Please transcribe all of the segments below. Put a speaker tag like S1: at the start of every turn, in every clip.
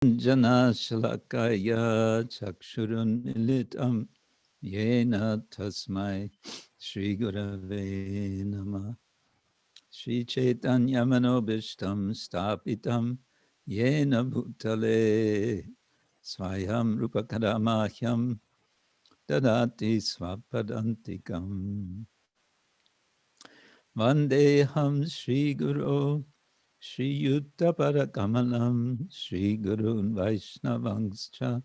S1: Jana Shalakaya Chakshurun Militam Yena Tasmai Shri Gurave Nama Shri Chaitanya Manobishtam Stapitam Yena Bhutale Swayam Rupakadamahyam Dadati Swapadantikam Vandeham Shri Guru Shri Yutta Parakamalam Shri Gurun Vaishnavangscha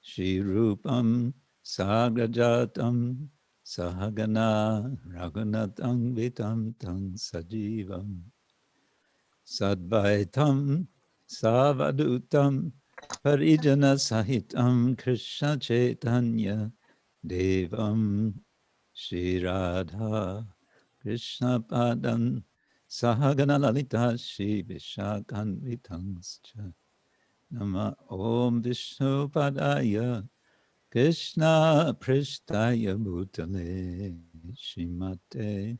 S1: Shri Rupam Sagrajatam Sahagana Raghunatam Vitam Tang Sajivam Sadvaitam Savadutam Parijana Sahitam Krishna Chaitanya Devam Shri Radha Krishna Padam Sahagana Lalita Shri Vishakhanvitangscha Nama Om Vishnu Padaya Krishna Prishtaya Bhutale Shrimate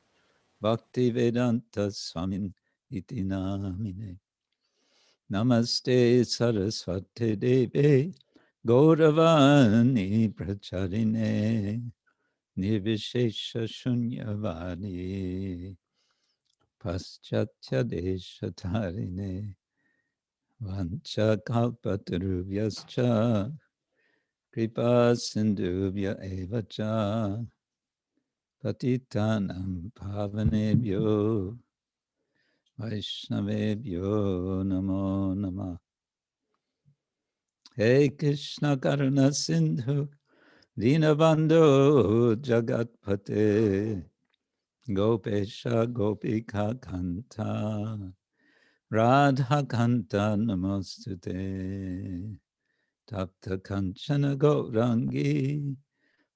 S1: Bhakti Vedanta Swamin Iti Namine Namaste Saraswate Deve Gauravani Pracharine Nirvishesha Shunyavadi Paschatya Deshatarine Vancha Kalpatarubhyascha Kripa Sindhubhya Evacha Patitanam Pavanebhyo Vaishnavebhyo Namo Namah. Hey Krishna Karuna Sindhu Dinabandhu Jagatpate Gopesha Gopika Kanta Radha Kanta Namostute Tapta Kanchana Gaurangi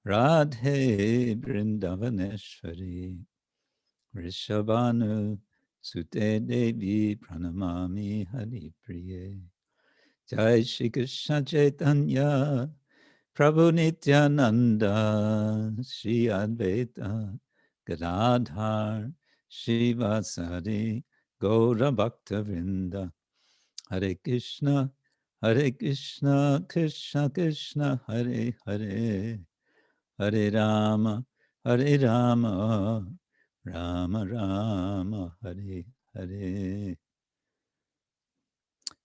S1: Radhe Vrindavaneshwari Rishabhanu Sute Devi Pranamami Hari Priye Jai Shri Krishna Chaitanya Prabhu Nityananda Shri Advaita Gadadhar Shivasari Gaura Bhakta Vrinda Hare Krishna Krishna Krishna Hare Hare Hare Rama Rama Rama Hare Hare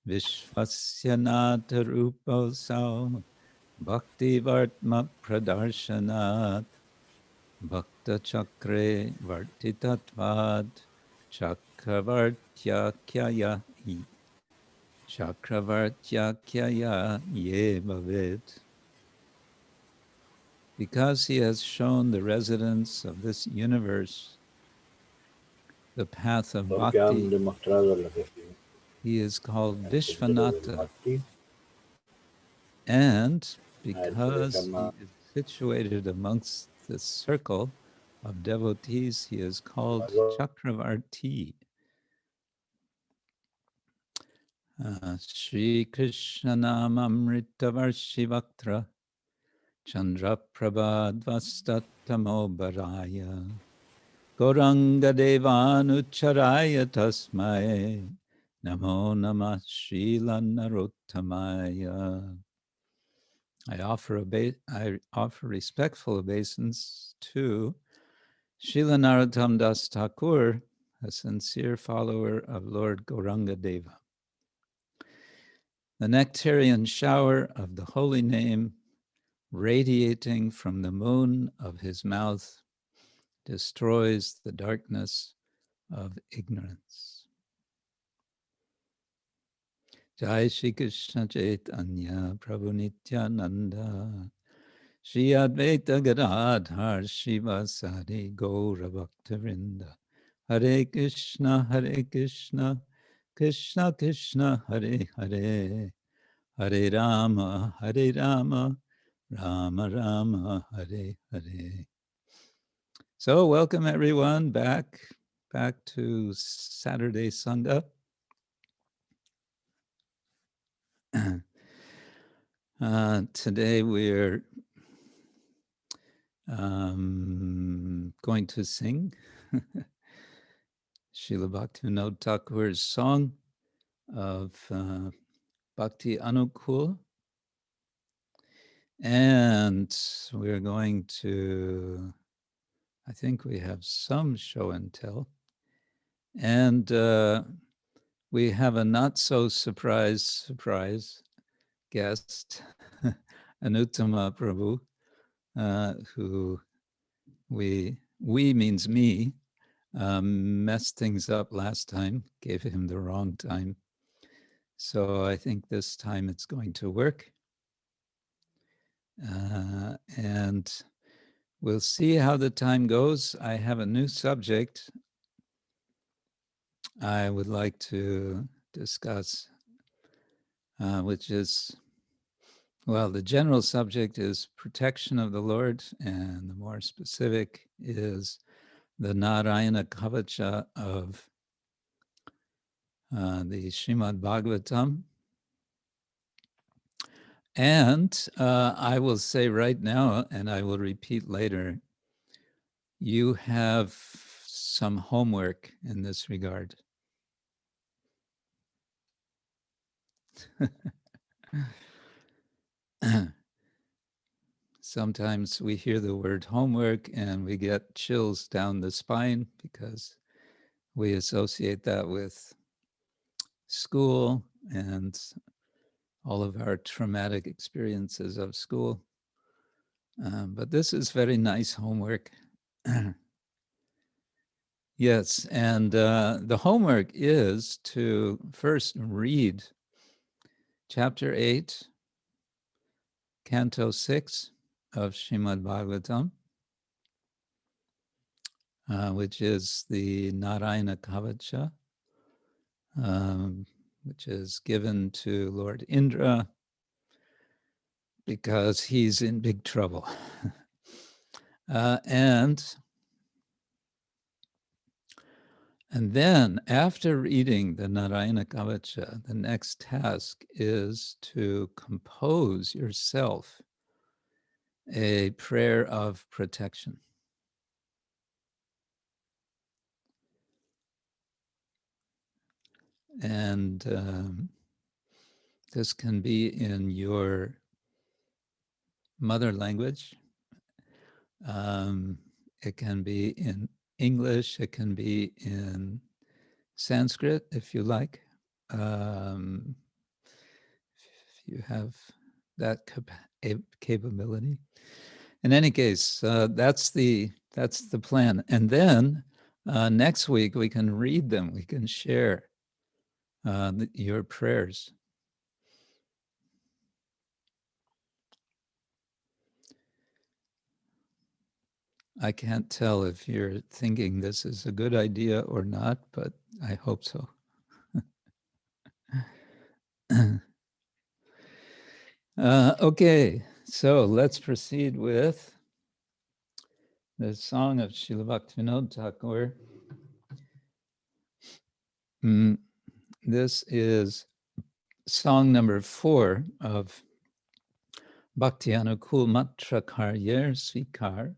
S1: Vishwasya Rupasau Bhakti Vartma Pradarshanat Bhakta Chakre Vartitatvad Chakravartyakyaya Chakravartyakyaya Ye Bhavet. Because he has shown the residents of this universe the path of bhakti, he is called Vishwanatha. And because he is situated amongst the circle of devotees, he is called Chakravarti. Shri Krishna Namamrita Varshivaktra Chandra Prabhadvastatamo Baraya Gauranga Devanucharaya Tasmai Namo Namah Srila Narottamaya. I offer respectful obeisance to Srila Narottam Das Thakur, a sincere follower of Lord Gauranga Deva. The nectarian shower of the holy name radiating from the moon of his mouth destroys the darkness of ignorance. Jai Shri Krishna Chaitanya Prabhu Nityananda Shri Advaita Gadadhar Shivasari Gaura Bhaktavinda Hare Krishna Krishna Krishna Hare Hare Hare Rama Rama Rama Hare Hare. So welcome everyone back to Saturday Sanga. Today we're going to sing Srila Bhaktivinoda Thakur's song of Bhakti Anukul. And we're going to, I think we have some show and tell. And we have a not so surprise guest, Anuttama Prabhu, who we means me, messed things up last time, gave him the wrong time. So I think this time it's going to work. And we'll see how the time goes. I have a new subject I would like to discuss, which is, well, the general subject is protection of the Lord, and the more specific is the Narayana Kavaca of the Srimad Bhagavatam. And I will say right now, and I will repeat later, you have some homework in this regard. Sometimes we hear the word homework and we get chills down the spine because we associate that with school and all of our traumatic experiences of school. But this is very nice homework. Yes, and the homework is to first read Chapter 8, Canto 6 of Srimad Bhagavatam, which is the Narayana Kavaca, which is given to Lord Indra because he's in big trouble. And then after reading the Narayana Kavaca, the next task is to compose yourself a prayer of protection. And this can be in your mother language. It can be in English. It can be in Sanskrit, if you like. If you have that capability. In any case, that's the plan. And then next week we can read them. We can share your prayers. I can't tell if you're thinking this is a good idea or not, but I hope so. Okay, so let's proceed with the song of Srila Bhaktivinoda Thakur. This is song number 4 of Bhakti Anukul Matra Karyer Svikar.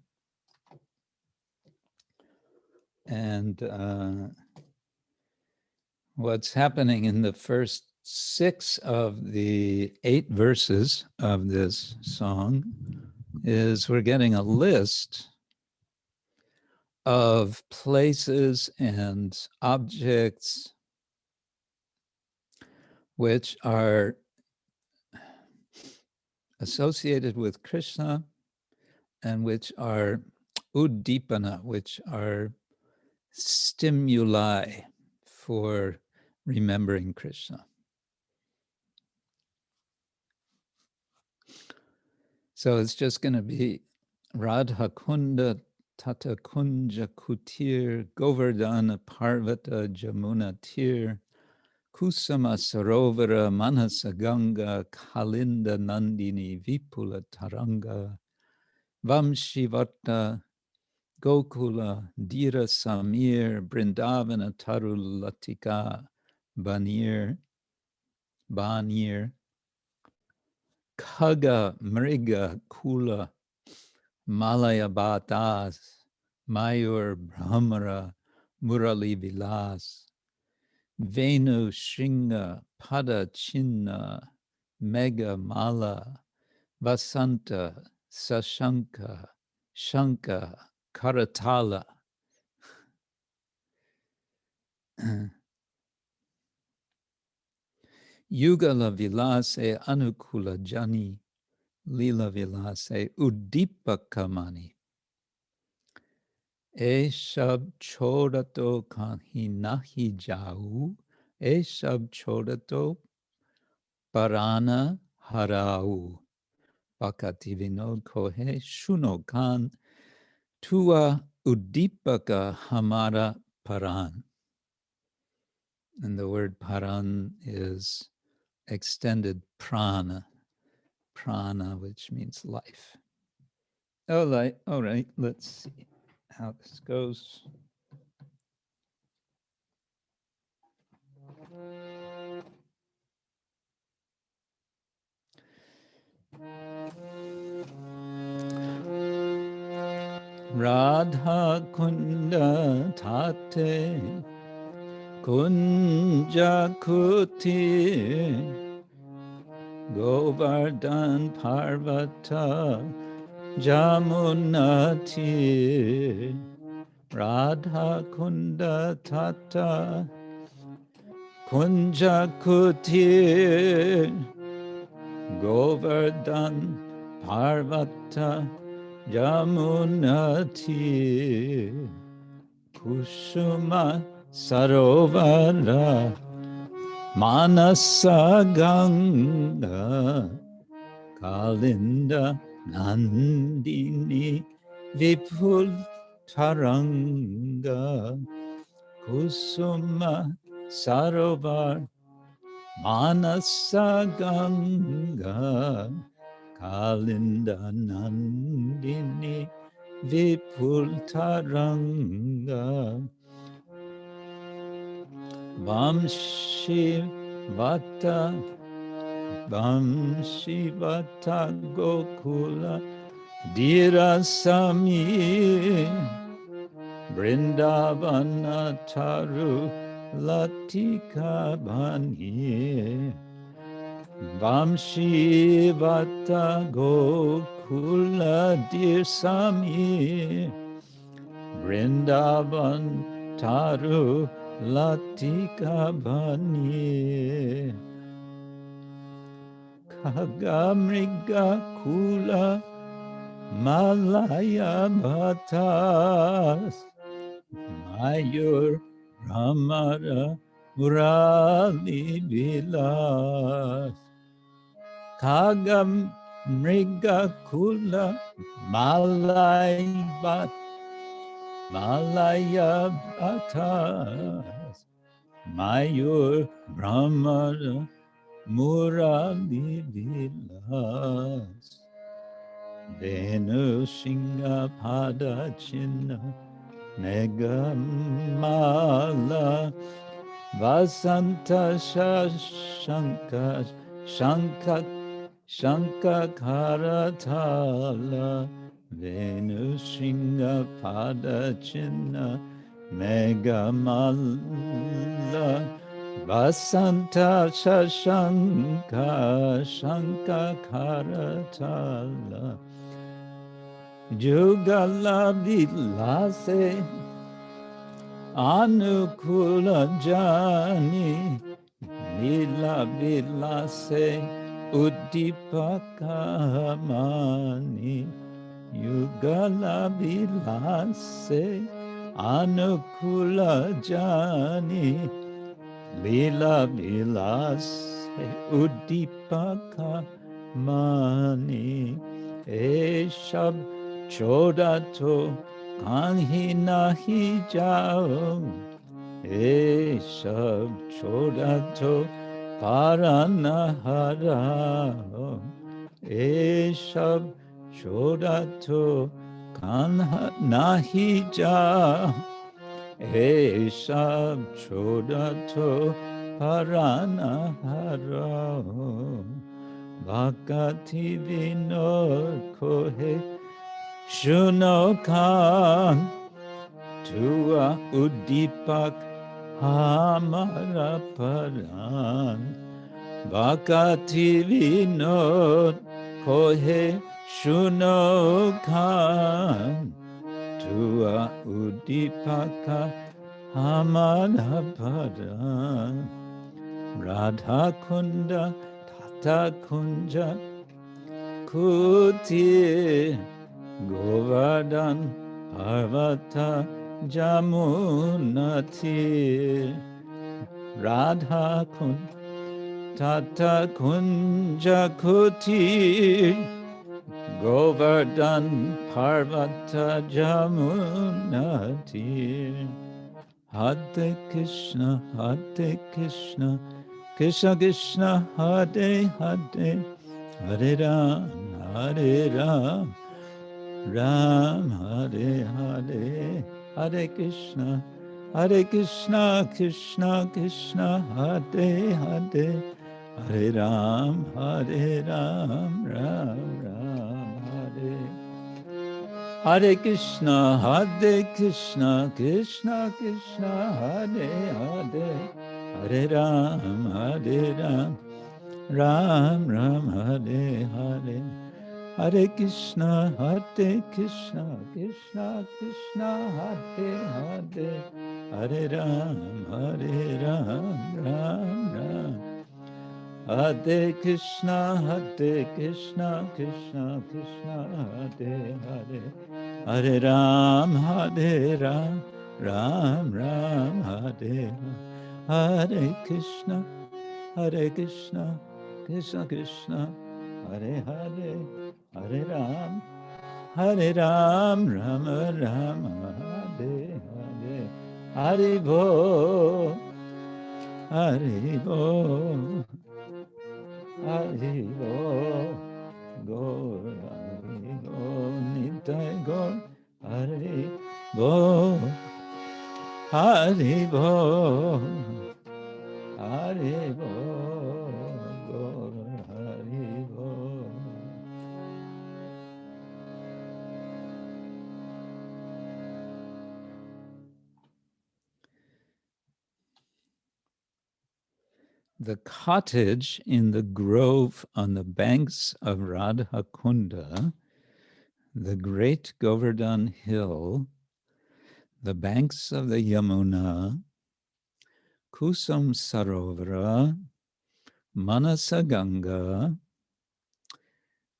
S1: And what's happening in the first 6 of the 8 verses of this song is we're getting a list of places and objects which are associated with Krishna and which are uddīpana, which are stimuli for remembering Krishna. So it's just going to be rādhā-kund, Tata kuñja-kut, govardhana-parvata, jāmuna-tīr, kusuma-sarovara, mānasa-gańgā, kalinda-nandinī, vipula-tarańga, śī-vat, ga-kula, dhīra-samīr, ndābana-taru-latikā-bānīr, khaga-mr, kula, malaya-bātās, mayur-brahmara, muralī-vilās, venu-shringa, pada-cihna, megha-mālā, vasanta, sashanka, shanka, karatala. Yugala-vilāse anukula jani, līlā-vilāse-uddīpaka mani. E sab chodato kanhi nahi jau, e sab chodato parana harau. Bhakti vinod kohe shuno kan tua uddīpaka hamara paran. And the word paran is extended prana, which means life. All right, let's see how this goes. Radha-kunda tate kuñja-kut govardhana-parvata jāmuna-tīr Radha-kunda Tata Kunja-kut govardhana-parvata jāmuna-tīr kusuma-sarovara mānasa-gańgā kalinda-nandinī vipula-tarańga kusuma-sarovara mānasa-gańgā kalinda-nandinī vipula-tarańga śī-vat ga-kula dhīra-samīr ndābana-taru-latikā-bānīr śī-vat ga-kula dhīra-samīr khaga-mr khaga-mr malaya-bātās muralī-vilās khaga-mr malaya-bātās muralī-vilās Venu-shinga pada-cihna megha-mālā vasanta shanka karatala Venu-shinga pada-cihna megha-mālā vasanta shanka karatala yugala-vilāse anukula jani līlā-vilāse-uddīpaka mani yugala-vilāse anukula jani līlā-vilāse-uddīpaka mani e sab chodato kanhi nahi jau e sab chodato parana harau e sab chodato kanha nahi jau e sab chodato parana harau Bhakti vinod kohe shuno kan tua uddīpaka hamara paran Bhakati vinod kohe shunokhan tua uddīpaka hamana-pada rādhā-kunda Tata Kunja kuti govardhana-parvata jāmuna-tīr Radha-kund Tata Kunja-kuti govardhana-parvata jāmuna-tīr Hare Krishna, Krishna Krishna, Hare Hare, Hare Ram, Ram Hare Hare, Hare Krishna, Krishna Krishna, Hare Hare, Hare Ram, Ram Hare. Hare Krishna, Krishna Krishna, Hare Hare, Hare Ram, Ram Hare Hare. Hare Krishna, Krishna Krishna, Hare Hare, Hare Ram, Ram Hare Krishna, Krishna Krishna, Hare Hare, Hare Ram, Ram Hare Hare Krishna, Krishna Krishna, Hare Hare, Hare Ram, Ram Hare Hare, Hare Bo, Hare Bo, Hare Bo, Gaur, Hare Bo, Nitai Gaur, Hare Bo, Hare Bo, Hare Bo, Gaur, Hare Bo. The cottage in the grove on the banks of Radha-kunda, the great Govardhan hill, the banks of the Yamuna, kusuma-sarovara, mānasa-gańgā,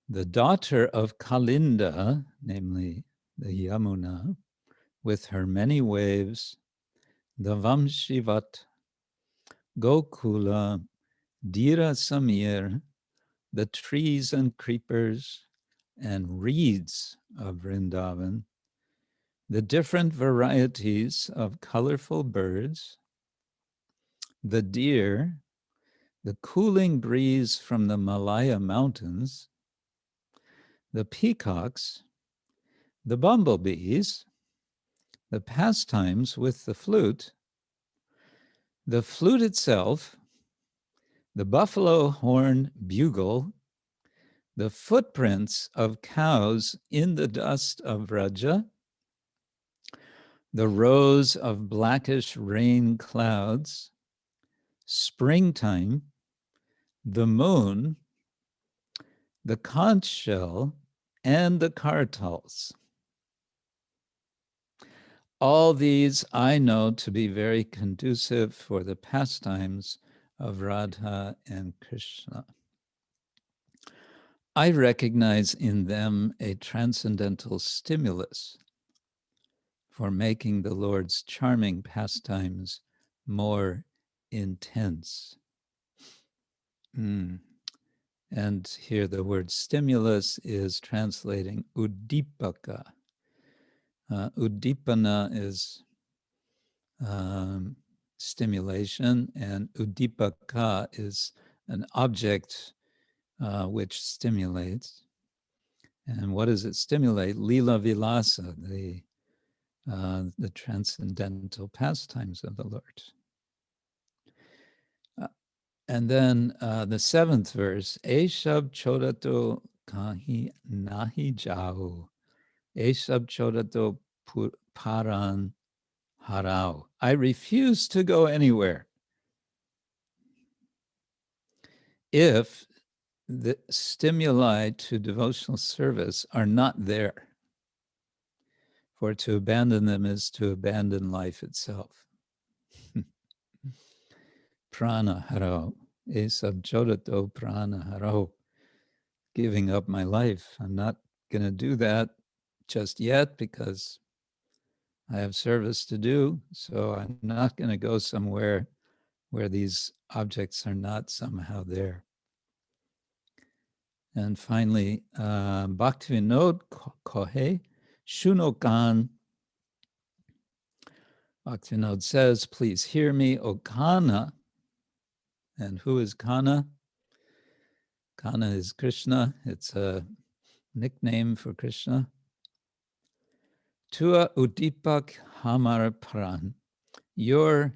S1: the daughter of Kalinda, namely the Yamuna, with her many waves, the śī-vat, ga-kula, dhīra-samīr, the trees and creepers and reeds of Vrindavan, the different varieties of colorful birds, the deer, the cooling breeze from the Malaya mountains, the peacocks, the bumblebees, the pastimes with the flute itself, the buffalo horn bugle, the footprints of cows in the dust of Vraja, the rows of blackish rain clouds, springtime, the moon, the conch shell, and the kartals. All these I know to be very conducive for the pastimes of Radha and Krishna. I recognize in them a transcendental stimulus for making the Lord's charming pastimes more intense. And here the word stimulus is translating uddīpaka. Uddipana is stimulation, and uddīpaka is an object which stimulates. And what does it stimulate? Līlā-vilāse, the transcendental pastimes of the Lord. And then the seventh verse, Eshab chodato kahi nahi jau, Eshab chodato paran harau. I refuse to go anywhere. if the stimuli to devotional service are not there. For to abandon them is to abandon life itself. Prana haro, esab jodato prana haro, giving up my life. I'm not going to do that just yet because I have service to do, so I'm not going to go somewhere where these objects are not somehow there. And finally, Bhaktivinoda kohe shunokan. Bhaktivinoda says, please hear me, O Kana. And who is Kana? Kana is Krishna. It's a nickname for Krishna. Tua uddīpak hamar paran. Your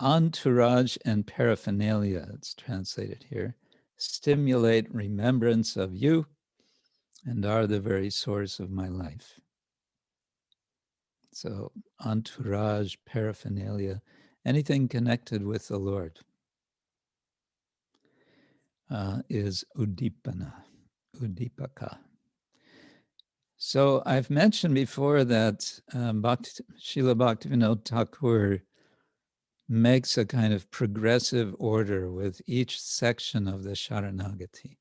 S1: entourage and paraphernalia, it's translated here, stimulate remembrance of you and are the very source of my life. So entourage, paraphernalia, anything connected with the Lord is uddīpaka. So I've mentioned before that Srila Bhaktivinoda Thakur makes a kind of progressive order with each section of the Sharanagati.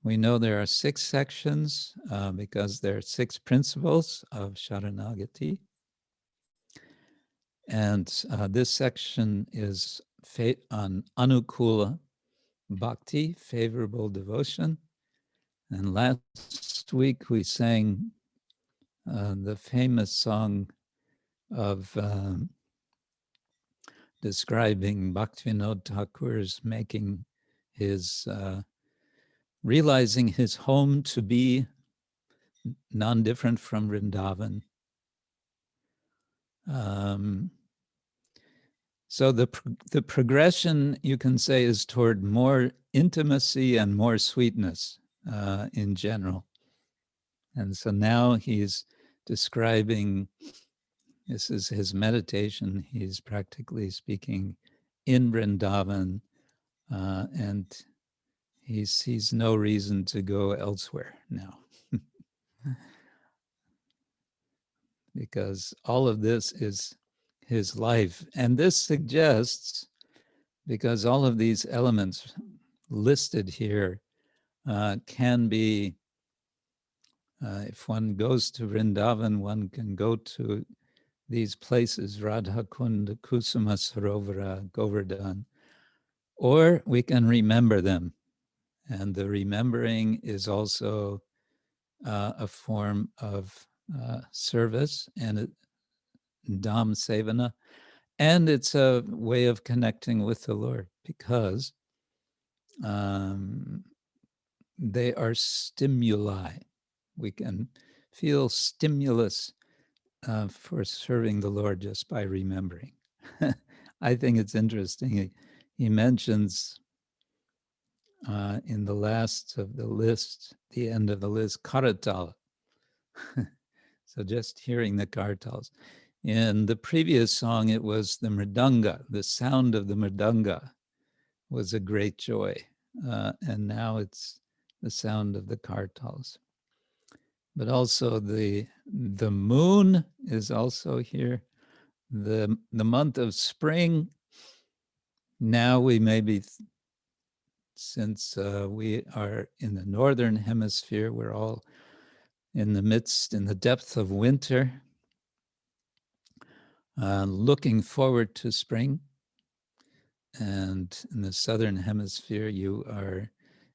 S1: We know there are 6 sections because there are 6 principles of Sharanagati. And this section is on Anukula Bhakti, favorable devotion. And last week we sang the famous song of describing Bhaktivinoda Thakur's making his, realizing his home to be non-different from Vrindavan. So the progression, you can say, is toward more intimacy and more sweetness in general. And so now he's describing, this is his meditation, he's practically speaking in Vrindavan, and he sees no reason to go elsewhere now. Because all of this is his life. And this suggests, because all of these elements listed here can be, if one goes to Vrindavan, one can go to these places, rādhā-kund, kusuma-sarovara, Govardhan, or we can remember them. And the remembering is also a form of service and dham sevana, and it's a way of connecting with the Lord because they are stimuli. We can feel stimulus for serving the Lord just by remembering. I think it's interesting. He mentions in the last of the list, the end of the list, karatala. So just hearing the kartals. In the previous song, it was the mridanga. The sound of the mridanga was a great joy. And now it's the sound of the kartals. But also the moon is also here. The month of spring. Now we may be, since we are in the northern hemisphere, we're all in the depth of winter, looking forward to spring. And in the southern hemisphere, you are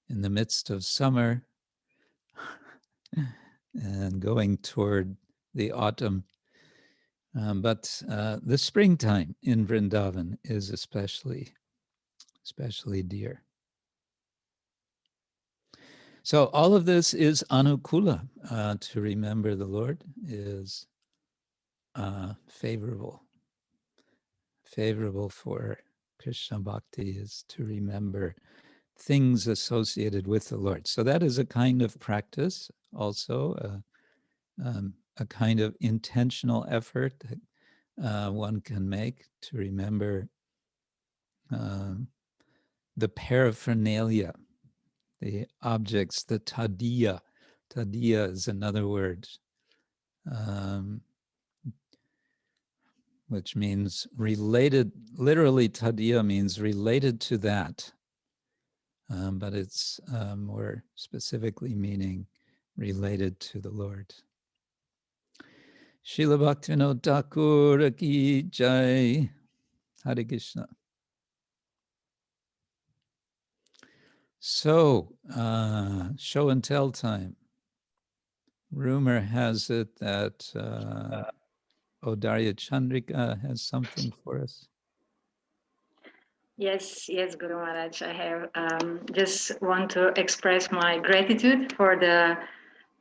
S1: in the midst of summer and going toward the autumn. But the springtime in Vrindavan is especially dear. So all of this is anukula. To remember the Lord is favorable. Favorable for Krishna Bhakti is to remember things associated with the Lord. So that is a kind of practice, also a kind of intentional effort that one can make to remember the paraphernalia, the objects, the tadiya. Tadiya is another word, which means related. Literally, tadiya means related to that, but it's more specifically meaning related to the Lord. Srila Bhaktivinoda Thakur ki jai. Hare Krishna. So, show and tell time. Rumor has it that Odarya Chandrika has something for us.
S2: Yes, Guru Maharaj. I have just want to express my gratitude for the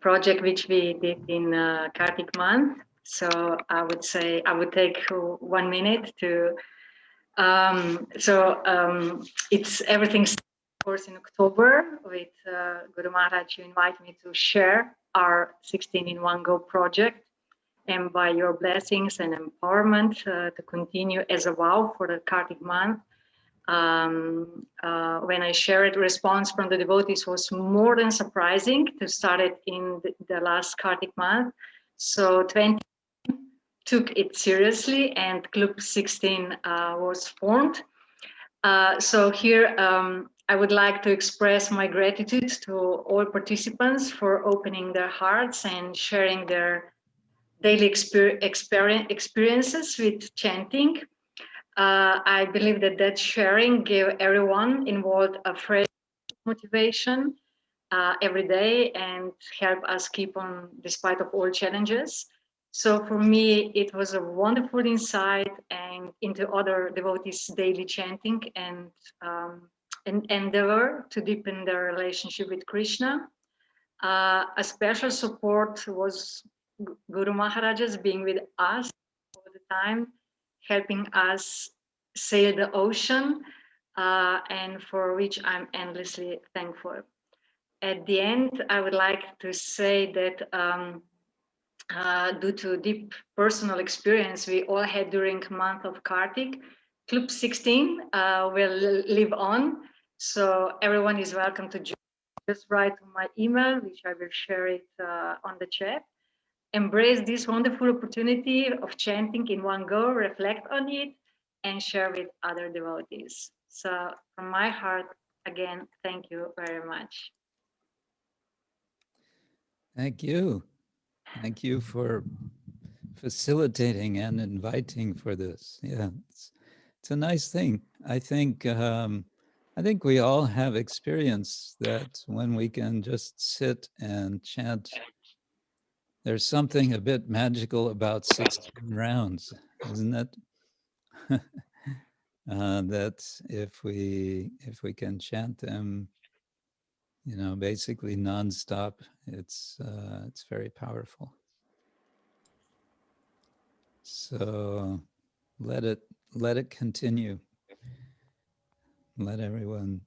S2: project which we did in Kartik month. So I would say I would take 1 minute to. It's everything. Of course, in October with Guru Maharaj, you invite me to share our 16 in 1 Go project. And by your blessings and empowerment to continue as a vow for the Kartik month. When I shared response from the devotees was more than surprising to start it in the last Kartik month. So 20 took it seriously and Club 16 was formed. So here I would like to express my gratitude to all participants for opening their hearts and sharing their daily experiences with chanting. I believe that sharing gave everyone involved a fresh motivation every day and help us keep on despite of all challenges. So for me, it was a wonderful insight and into other devotees' daily chanting and an endeavor to deepen their relationship with Krishna. A special support was Guru Maharaj's being with us all the time, helping us sail the ocean, and for which I'm endlessly thankful. At the end, I would like to say that due to deep personal experience we all had during the month of Kartik, Club 16 will live on. So everyone is welcome to join. Just write to my email, which I will share it on the chat. Embrace this wonderful opportunity of chanting in 1 go, reflect on it, and share with other devotees. So from my heart, again, thank you very much.
S1: Thank you. Thank you for facilitating and inviting for this. Yeah, it's a nice thing. I think we all have experience that when we can just sit and chant, there's something a bit magical about 16 rounds, isn't it? That if we can chant them, basically nonstop, it's very powerful. So let it continue. Let everyone,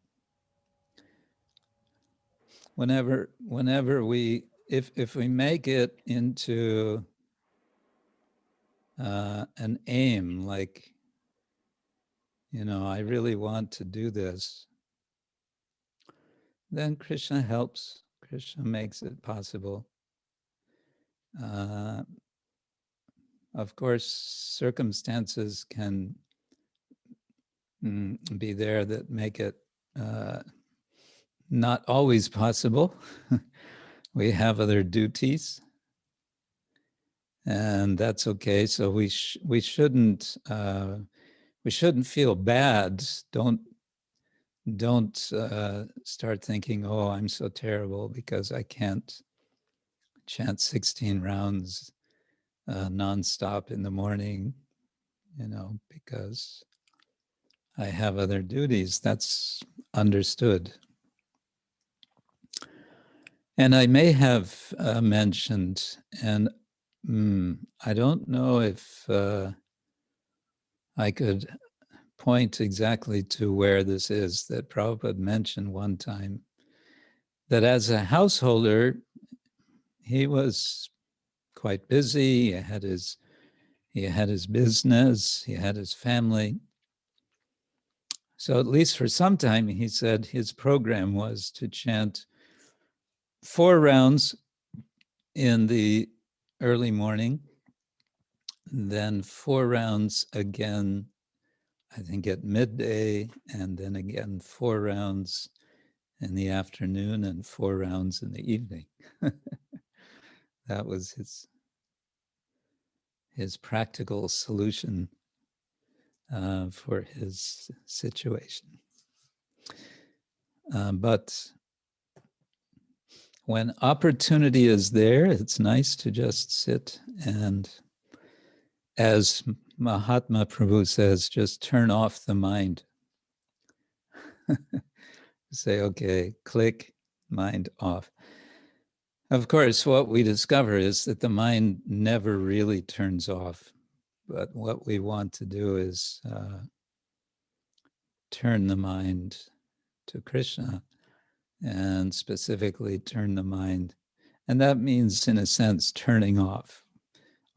S1: whenever we, if we make it into an aim, like, I really want to do this, then Krishna helps. Krishna makes it possible. Of course, circumstances can be there that make it not always possible. We have other duties, and that's okay. So we shouldn't feel bad. Don't start thinking, oh, I'm so terrible because I can't chant 16 rounds nonstop in the morning, because I have other duties. That's understood. And I may have mentioned, and I don't know if I could point exactly to where this is, that Prabhupada mentioned one time, that as a householder, he was quite busy. He had his business, he had his family. So at least for some time, he said his program was to chant 4 rounds in the early morning, then 4 rounds again, I think at midday, and then again 4 rounds in the afternoon and 4 rounds in the evening. That was his practical solution for his situation. But when opportunity is there, it's nice to just sit and, as Mahatma Prabhu says, just turn off the mind. Say, okay, click, mind off. Of course, what we discover is that the mind never really turns off. But what we want to do is turn the mind to Krishna, and specifically turn the mind. And that means, in a sense, turning off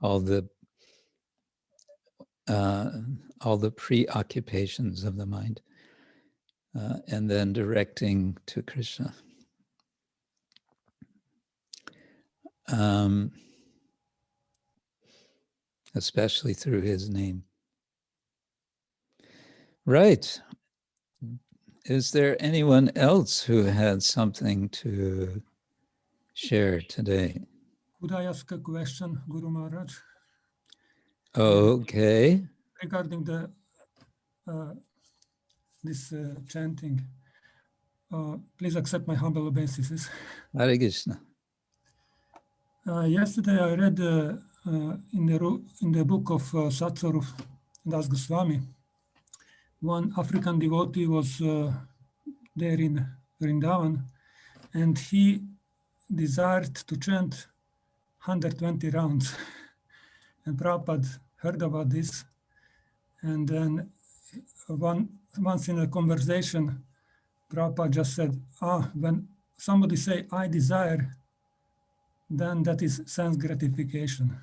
S1: all the preoccupations of the mind, and then directing to Krishna. Especially through his name. Right. Is there anyone else who had something to share today?
S3: Could I ask a question, Guru Maharaj?
S1: Okay.
S3: Regarding the this chanting, please accept my humble obeisances.
S1: Hare Krishna.
S3: Yesterday I read in the book of Satsvaru Das Goswami, one African devotee was there in Vrindavan, and he desired to chant 120 rounds. And Prabhupada heard about this, and then once in a conversation, Prabhupada just said, when somebody say, I desire, then that is sense gratification.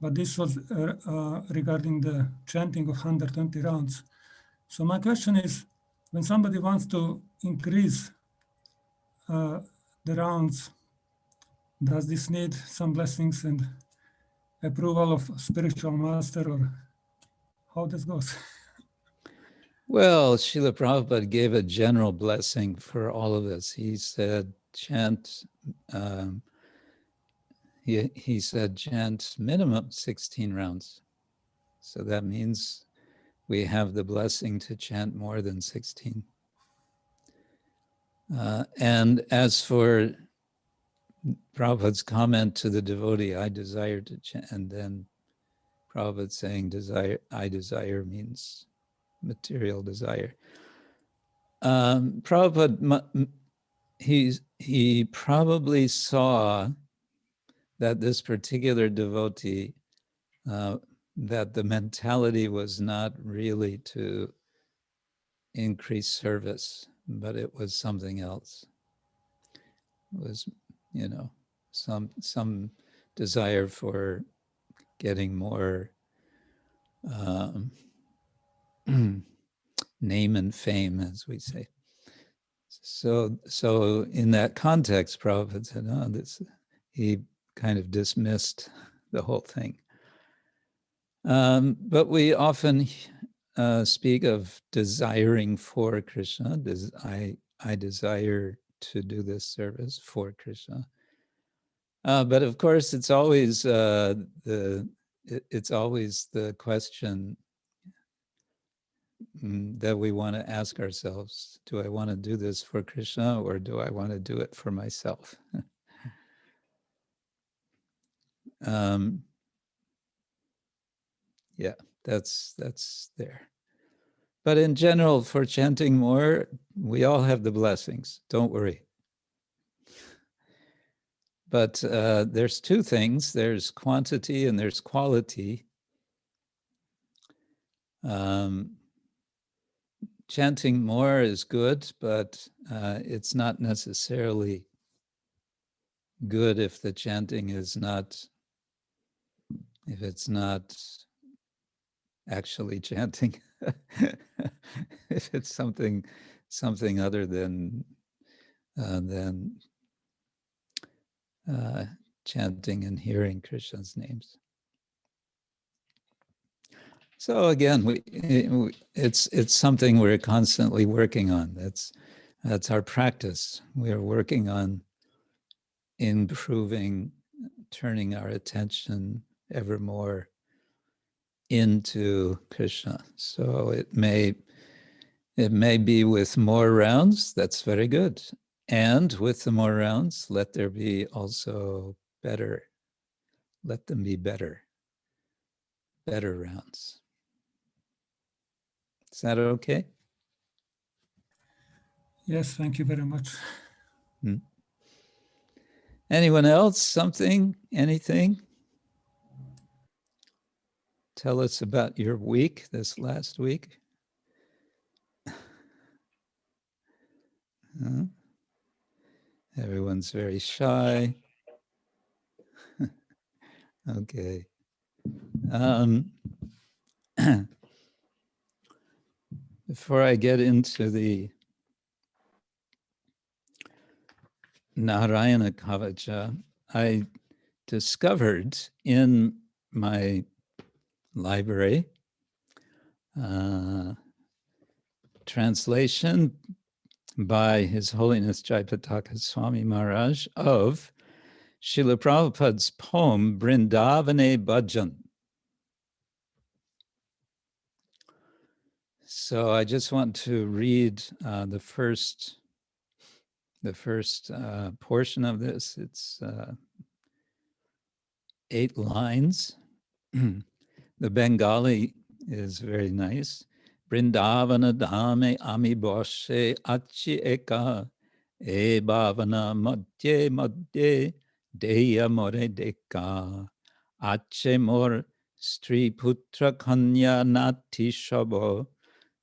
S3: But this was regarding the chanting of 120 rounds. So my question is, when somebody wants to increase the rounds, does this need some blessings and approval of spiritual master, or how this goes?
S1: Well, Srila Prabhupada gave a general blessing for all of us. He said, chant, he said, chant minimum 16 rounds. So that means we have the blessing to chant more than 16. And as for Prabhupada's comment to the devotee, I desire to chant, and then Prabhupada saying, I desire means material desire. Prabhupada, he probably saw that this particular devotee, that the mentality was not really to increase service, but it was something else. It was, some desire for getting more name and fame, as we say. So in that context, Prabhupada said, he kind of dismissed the whole thing. But we often speak of desiring for Krishna. I desire to do this service for Krishna. But of course, it's always the question that we want to ask ourselves: do I want to do this for Krishna, or do I want to do it for myself? Yeah, that's there. But in general, for chanting more, we all have the blessings. Don't worry. But there's 2 things. There's quantity and there's quality. Chanting more is good, but it's not necessarily good if the chanting is not, if it's not actually chanting. if it's something other than chanting and hearing Krishna's names. So again, it's something we're constantly working on. That's our practice. We are working on improving, turning our attention ever more into Krishna. So it may be with more rounds, that's very good. And with the more rounds, let there be also better, let them be better rounds. Is that okay?
S3: Yes, thank you very much.
S1: Anyone else? Something? Anything? Tell us about your week, this last week. Everyone's very shy. Okay. Before I get into the Narayana Kavaca, I discovered in my library translation by His Holiness Jayapataka Swami Maharaj of Srila Prabhupada's poem, Vrindavane Bhajan. So I just want to read the first portion of this. It's 8 lines. The Bengali is very nice. Vrindavana dhame ami boshe achi eka e bhavana madhye madhye deya more deka ache mor stri putra kanya nati shabo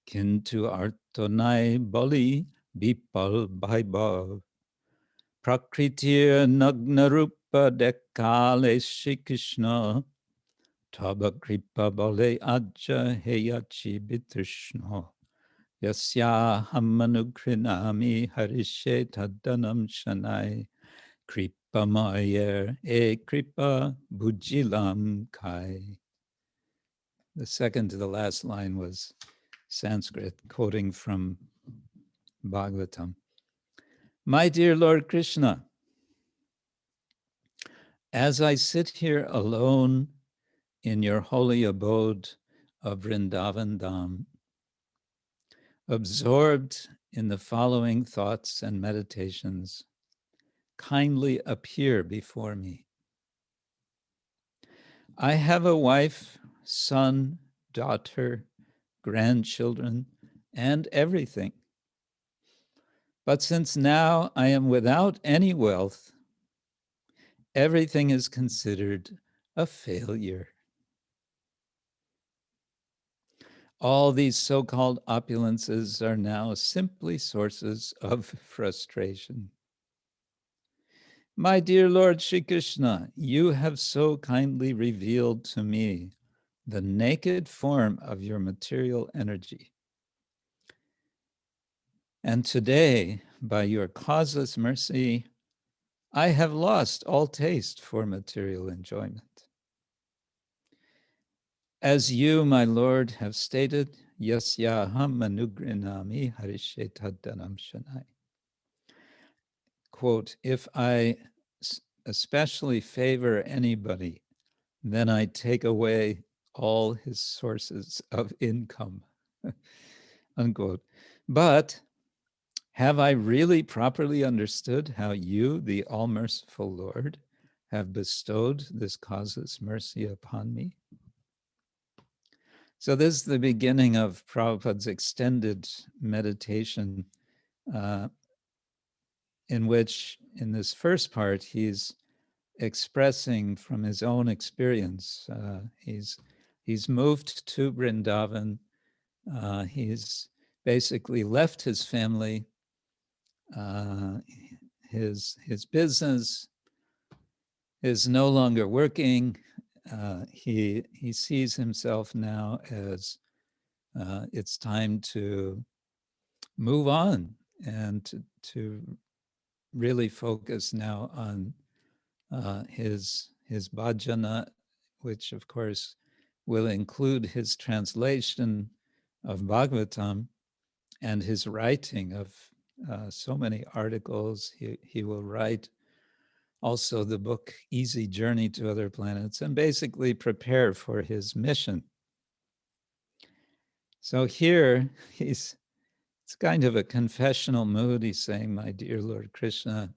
S1: kintu artonai bali bipal bhaibhav prakritir nagnarupa dekale Shri Krishna Taba kripa bale aja heyachi bitrishno yasya hamanukrinami harishe tadanam shanai kripa mayer e kripa bujilam kai. The second to the last line was Sanskrit, quoting from Bhagavatam. My dear Lord Krishna, as I sit here alone in your holy abode of Vrindavan Dham, absorbed in the following thoughts and meditations, kindly appear before me. I have a wife, son, daughter, grandchildren, and everything. But since now I am without any wealth, everything is considered a failure. All these so-called opulences are now simply sources of frustration. My dear Lord Shri Krishna, you have so kindly revealed to me the naked form of your material energy. And today, by your causeless mercy, I have lost all taste for material enjoyment. As you, my Lord, have stated, yasyaham manugrinami harishe tadanam shanai. Quote, if I especially favor anybody, then I take away all his sources of income, unquote. But have I really properly understood how you, the all-merciful Lord, have bestowed this causeless mercy upon me? So this is the beginning of Prabhupada's extended meditation, in which, in this first part, he's expressing from his own experience. He's moved to Vrindavan. He's basically left his family, his business is no longer working. He sees himself now as it's time to move on and to really focus now on his bhajana, which of course will include his translation of Bhagavatam and his writing of so many articles. He will write also the book Easy Journey to Other Planets, and basically prepare for his mission. So here it's kind of a confessional mood. He's saying, my dear Lord Krishna,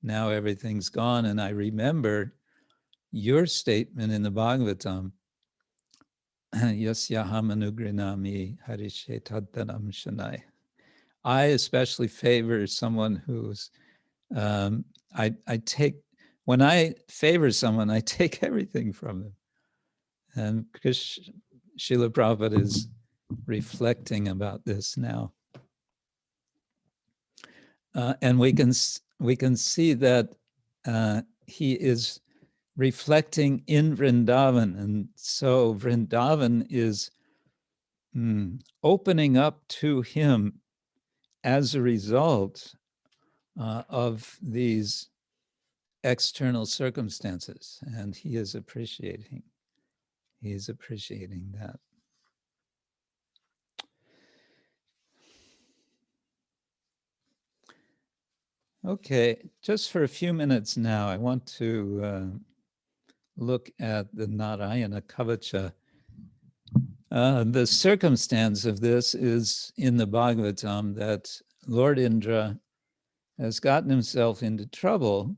S1: now everything's gone, and I remember your statement in the Bhagavatam, Yasyaham anugrinami harishe taddanam shanai. I especially favor someone who's, I take, when I favor someone, I take everything from them. And Srila Prabhupada is reflecting about this now. And we can see that he is reflecting in Vrindavan. And so Vrindavan is opening up to him as a result of these external circumstances. And he is appreciating that. Okay, just for a few minutes now, I want to look at the Narayana Kavaca. The circumstance of this is in the Bhagavatam that Lord Indra has gotten himself into trouble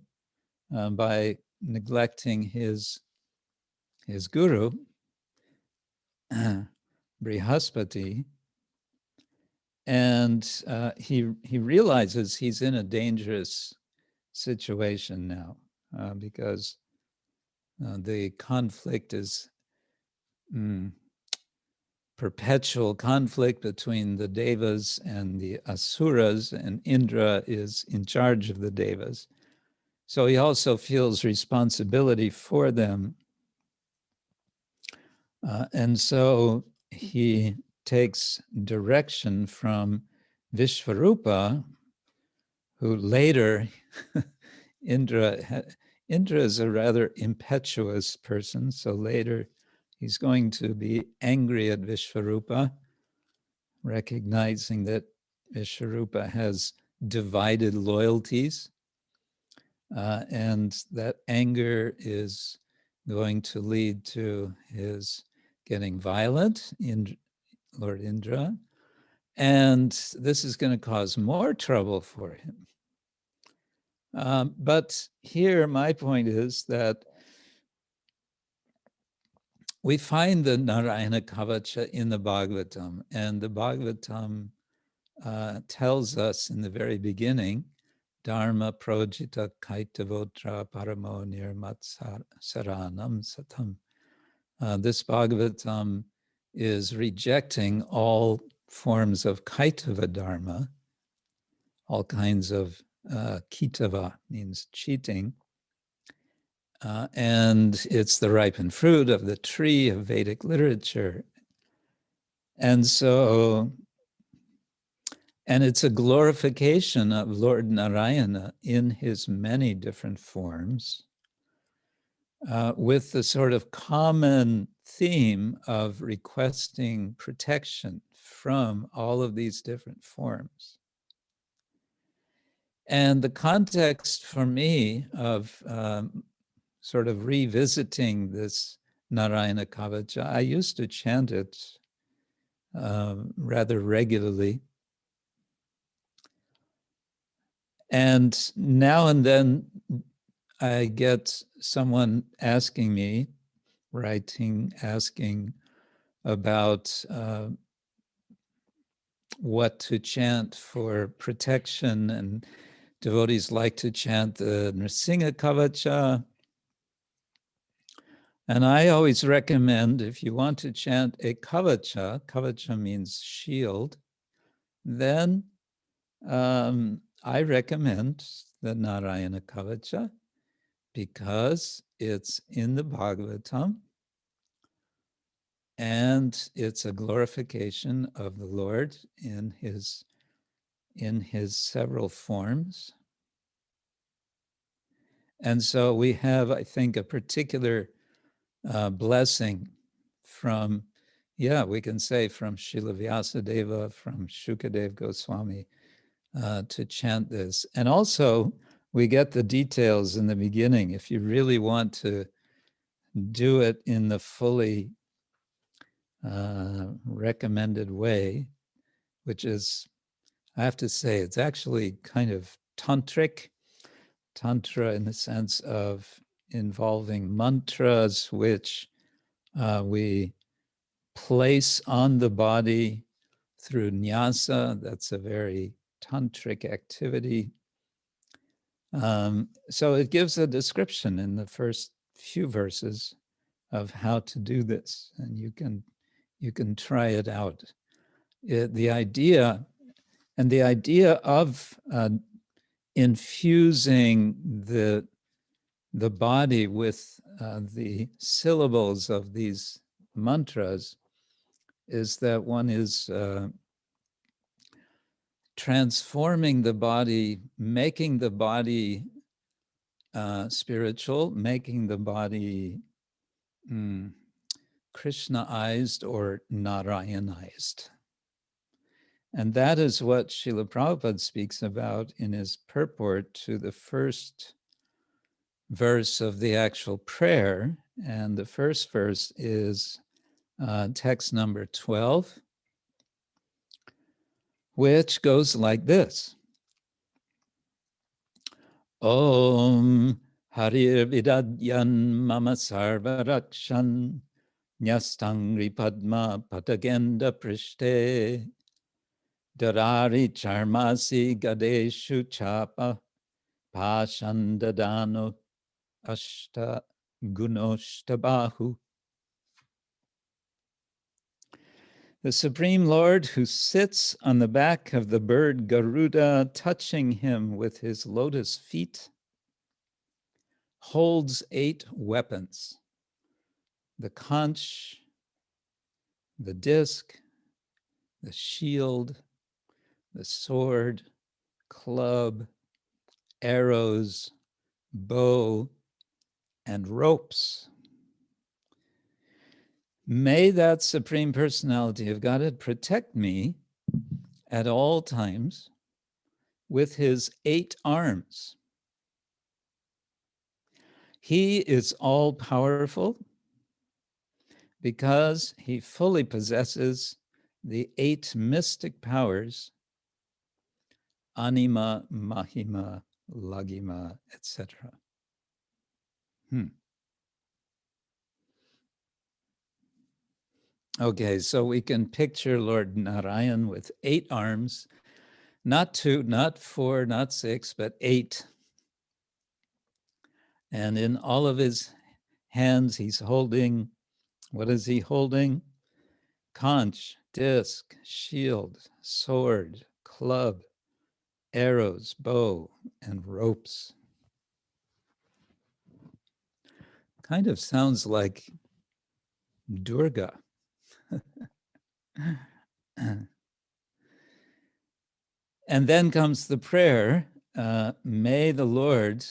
S1: by neglecting his guru, Brihaspati, and he realizes he's in a dangerous situation now because the conflict is perpetual conflict between the devas and the asuras, and Indra is in charge of the devas. So he also feels responsibility for them. And so he takes direction from Vishvarupa, who later, Indra is a rather impetuous person, so later he's going to be angry at Vishvarupa, recognizing that Vishvarupa has divided loyalties, and that anger is going to lead to his getting violent in Lord Indra, and this is going to cause more trouble for him. But here my point is that we find the Narayana Kavaca in the Bhagavatam, and the Bhagavatam tells us in the very beginning, Dharma projita kaitavotra paramo nirmat-saranam satam. This Bhagavatam is rejecting all forms of kaitava dharma, all kinds of kitava means cheating, and it's the ripened fruit of the tree of Vedic literature. And so, and it's a glorification of Lord Narayana in his many different forms, with the sort of common theme of requesting protection from all of these different forms. And the context for me of sort of revisiting this Narayana Kavaca, I used to chant it rather regularly. And now and then I get someone asking me, asking about what to chant for protection, and devotees like to chant the Nrsimha Kavaca. And I always recommend, if you want to chant a Kavaca, Kavaca means shield, then I recommend the Narayana Kavaca because it's in the Bhagavatam. and it's a glorification of the Lord in his several forms. And so we have, I think, a particular blessing from, we can say from Srila Vyasadeva, from Shukadev Goswami to chant this. And also we get the details in the beginning. If you really want to do it in the fully recommended way, which is, I have to say, it's actually kind of tantric, tantra in the sense of involving mantras, which we place on the body through nyasa. That's a very tantric activity. So it gives a description in the first few verses of how to do this, and you can try it out. The idea of infusing the body with the syllables of these mantras is that one is transforming the body, making the body spiritual, making the body Krishnaized or Narayanized. And that is what Srila Prabhupada speaks about in his purport to the first verse of the actual prayer. And the first verse is text number 12, which goes like this. Om Harir Vidadyan Mama Sarvarakshan Nyastangri Padma Patagenda Prishte Darari Charmasi Gadeshu Chapa Pashandadano Ashta Gunoshtabahu. The Supreme Lord, who sits on the back of the bird Garuda, touching him with his lotus feet, holds 8 weapons: the conch, the disc, the shield, the sword, club, arrows, bow, and ropes. May that Supreme Personality of Godhead protect me at all times with his 8 arms. He is all-powerful because he fully possesses the 8 mystic powers: anima, mahima, laghima, etc. Okay, so we can picture Lord Narayan with 8 arms, not 2, not 4, not 6, but 8. And in all of his hands, he's holding, what is he holding? Conch, disc, shield, sword, club, arrows, bow, and ropes. Kind of sounds like Durga. And then comes the prayer, may the Lord,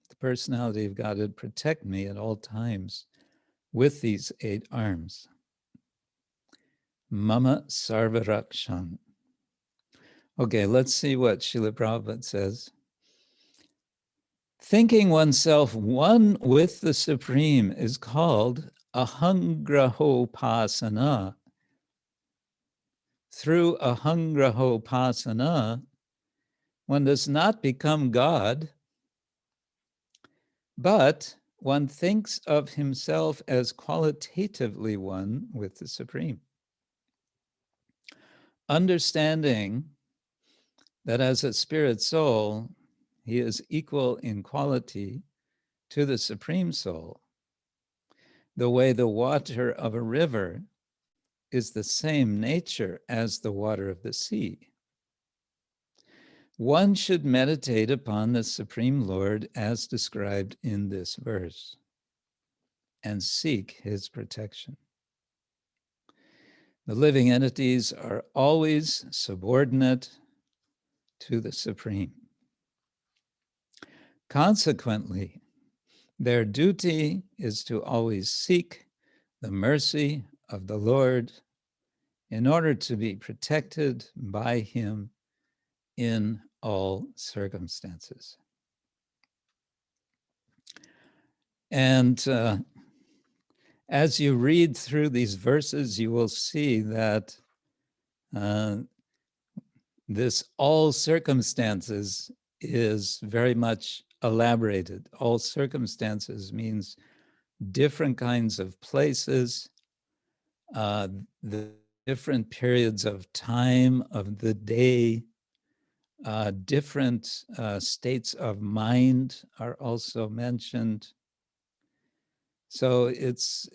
S1: the personality of Godhead, protect me at all times with these 8 arms. Mama sarvarakshan. Okay, let's see what Srila Prabhupada says. Thinking oneself one with the Supreme is called ahangrahopasana. Through ahangrahopasana, one does not become God, but one thinks of himself as qualitatively one with the Supreme. Understanding that as a spirit soul, he is equal in quality to the Supreme Soul, the way the water of a river is the same nature as the water of the sea. One should meditate upon the Supreme Lord as described in this verse and seek his protection. The living entities are always subordinate to the Supreme. Consequently, their duty is to always seek the mercy of the Lord in order to be protected by Him in all circumstances. And as you read through these verses, you will see that this all circumstances is very much elaborated. All circumstances means different kinds of places, the different periods of time of the day, different states of mind are also mentioned. So it's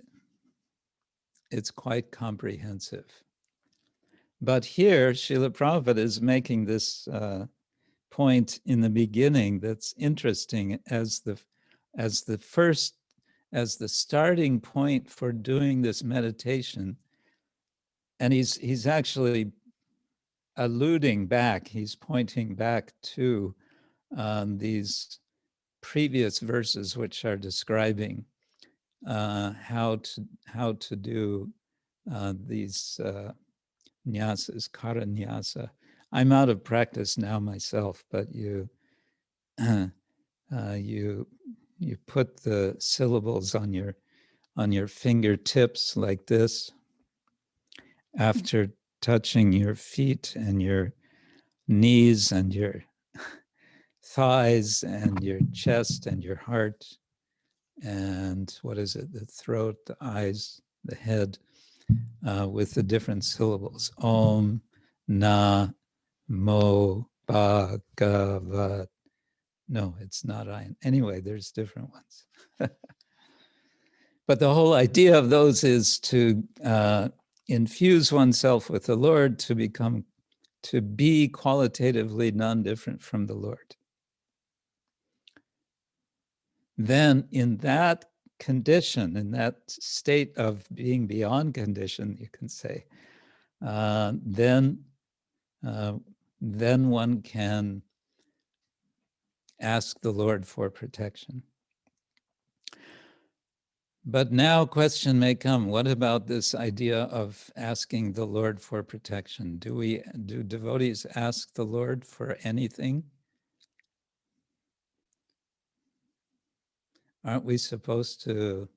S1: quite comprehensive. But here, Srila Prabhupada is making this point in the beginning that's interesting as the starting point for doing this meditation. And he's actually alluding back, he's pointing back to these previous verses which are describing how to do these nyasas, kara nyasa. I'm out of practice now myself, but you put the syllables on your fingertips like this after touching your feet and your knees and your thighs and your chest and your heart and what is it, the throat, the eyes, the head, with the different syllables. Om, Na, Mo, Bhagavat. No, it's not I. Anyway, there's different ones. But the whole idea of those is to infuse oneself with the Lord to be qualitatively non-different from the Lord. Then in that condition, in that state of being beyond condition, you can say, then one can ask the Lord for protection. But now a question may come, what about this idea of asking the Lord for protection? Do devotees ask the Lord for anything? Aren't we supposed to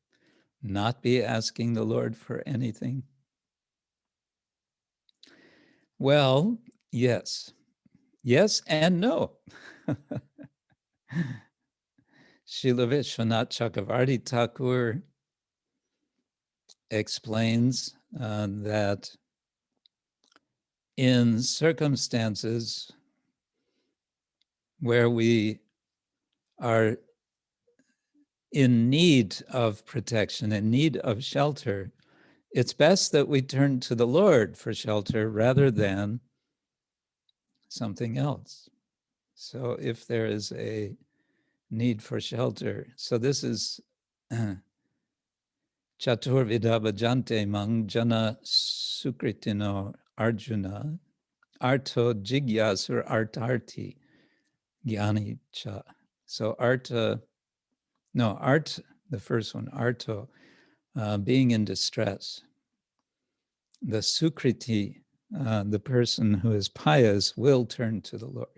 S1: not be asking the Lord for anything? Well, yes. Yes and no. Srila Vishwanath Chakravarti Thakur explains that in circumstances where we are in need of protection, in need of shelter, it's best that we turn to the Lord for shelter rather than something else. So if there is a need for shelter, so this is Chaturvida bhajante mang jana sukritino arjuna arto jigyasur artarti jnani cha. So art, the first one, arto, being in distress. The sukriti, the person who is pious, will turn to the Lord.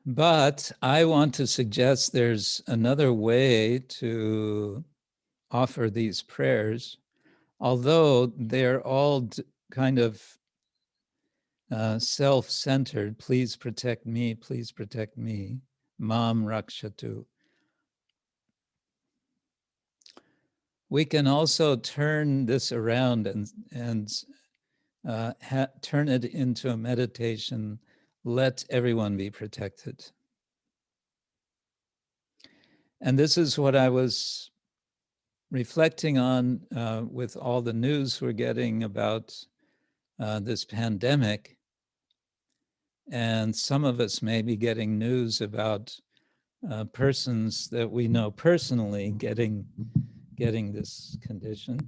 S1: But I want to suggest there's another way to offer these prayers, although they're all kind of self-centered. Please protect me, mam rakshatu. We can also turn this around and turn it into a meditation. Let everyone be protected. And this is what I was reflecting on with all the news we're getting about this pandemic. And some of us may be getting news about persons that we know personally getting getting this condition.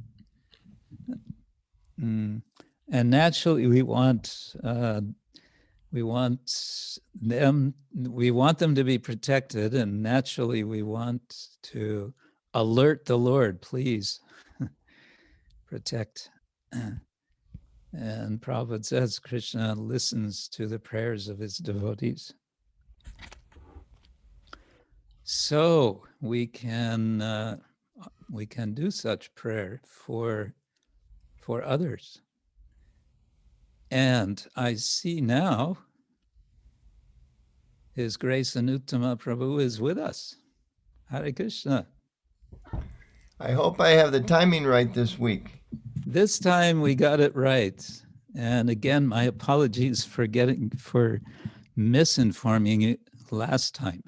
S1: And naturally, we want them to be protected, and naturally we want to alert the Lord, please protect. And Prabhupada says Krishna listens to the prayers of his devotees. So we can do such prayer for others. And I see now His Grace Anuttama Prabhu is with us. Hare Krishna.
S4: I hope I have the timing right this week.
S1: This time we got it right. And again, my apologies for misinforming you last time.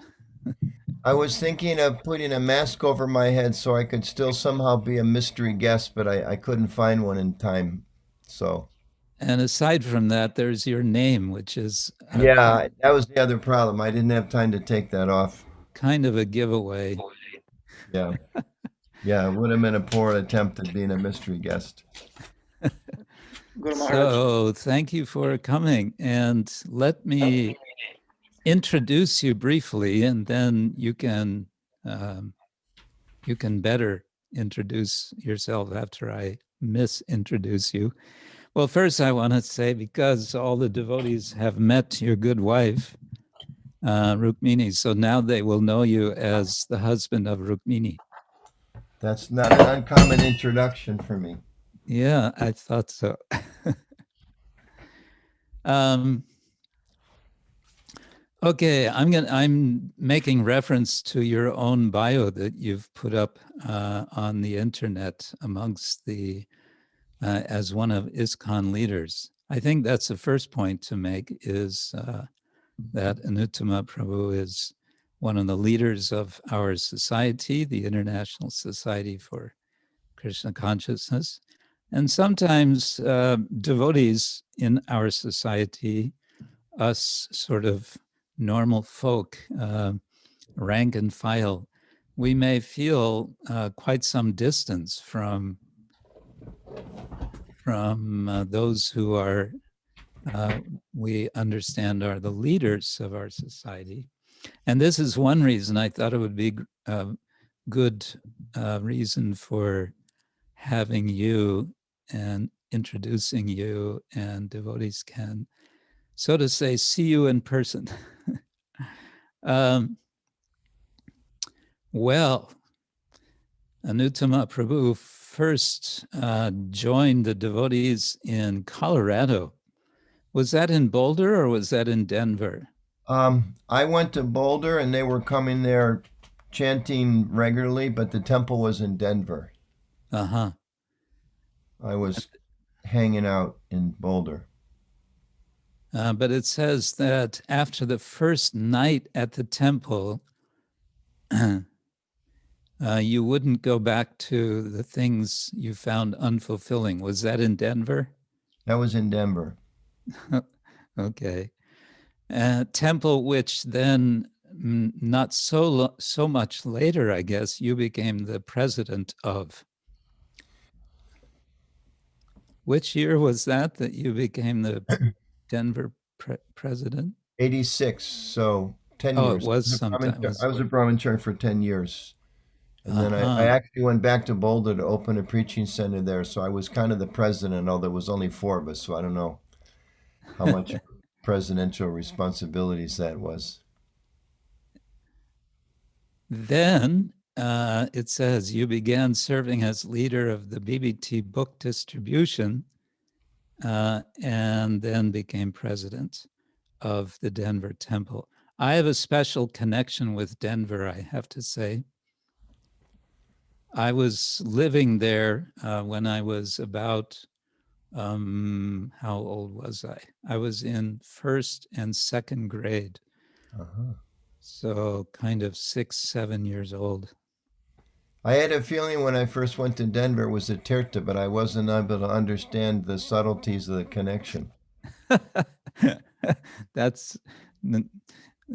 S4: I was thinking of putting a mask over my head so I could still somehow be a mystery guest, but I couldn't find one in time. So.
S1: And aside from that, there's your name, which is...
S4: Yeah, that was the other problem. I didn't have time to take that off.
S1: Kind of a giveaway.
S4: Yeah. Yeah, it would have been a poor attempt at being a mystery guest.
S1: So thank you for coming. And let me introduce you briefly, and then you can better introduce yourself after I misintroduce you. Well, first I want to say, because all the devotees have met your good wife, Rukmini, so now they will know you as the husband of Rukmini.
S4: That's not an uncommon introduction for me.
S1: Yeah, I thought so. Okay, I'm making reference to your own bio that you've put up on the internet amongst the as one of ISKCON leaders. I think that's the first point to make, is that Anuttama Prabhu is one of the leaders of our society, the International Society for Krishna Consciousness. And sometimes devotees in our society, us sort of normal folk, rank and file, we may feel quite some distance from those who are, we understand are the leaders of our society. And this is one reason I thought it would be a good reason for having you and introducing you, and devotees can, so to say, see you in person. Well, Anuttama Prabhu first joined the devotees in Colorado. Was that in Boulder or was that in Denver?
S4: I went to Boulder and they were coming there chanting regularly, but the temple was in Denver.
S1: Uh-huh.
S4: I was hanging out in Boulder.
S1: But it says that after the first night at the temple, you wouldn't go back to the things you found unfulfilling. Was that in Denver?
S4: That was in Denver.
S1: Okay. Temple, which then not so much later, I guess, you became the president of. Which year was that you became the Denver president?
S4: 86, so 10 years.
S1: Oh, it was sometime.
S4: I was a brahmachari for 10 years. And then I actually went back to Boulder to open a preaching center there. So I was kind of the president, although there was only 4 of us. So I don't know how much presidential responsibilities that was.
S1: Then it says you began serving as leader of the BBT book distribution and then became president of the Denver temple. I have a special connection with Denver, I have to say. I was living there when I was about, how old was I? I was in 1st and 2nd grade.
S4: Uh-huh.
S1: So kind of 6, 7 years old.
S4: I had a feeling when I first went to Denver it was a tirta, but I wasn't able to understand the subtleties of the connection.
S1: That's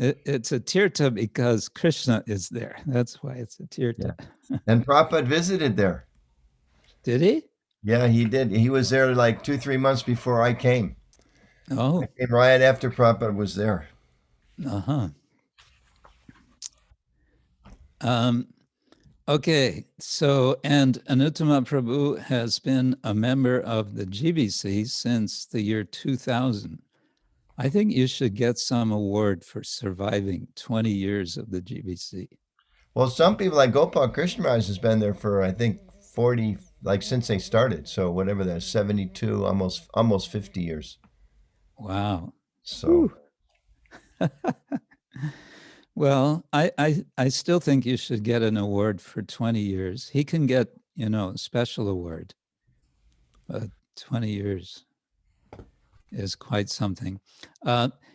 S1: It's a tirtha because Krishna is there. That's why it's a tirtha.
S4: Yeah. And Prabhupada visited there.
S1: Did he?
S4: Yeah, he did. He was there like 2-3 months before I came.
S1: Oh.
S4: I came right after Prabhupada was there.
S1: Uh-huh. Okay, so, and Anuttama Prabhu has been a member of the GBC since the year 2000. I think you should get some award for surviving 20 years of the GBC.
S4: Well, some people like Gopal Krishna Maharaj has been there for, I think, 40, like since they started. So whatever that is, 72, almost 50 years.
S1: Wow.
S4: So.
S1: Well, I still think you should get an award for 20 years. He can get, a special award, but 20 years is quite something.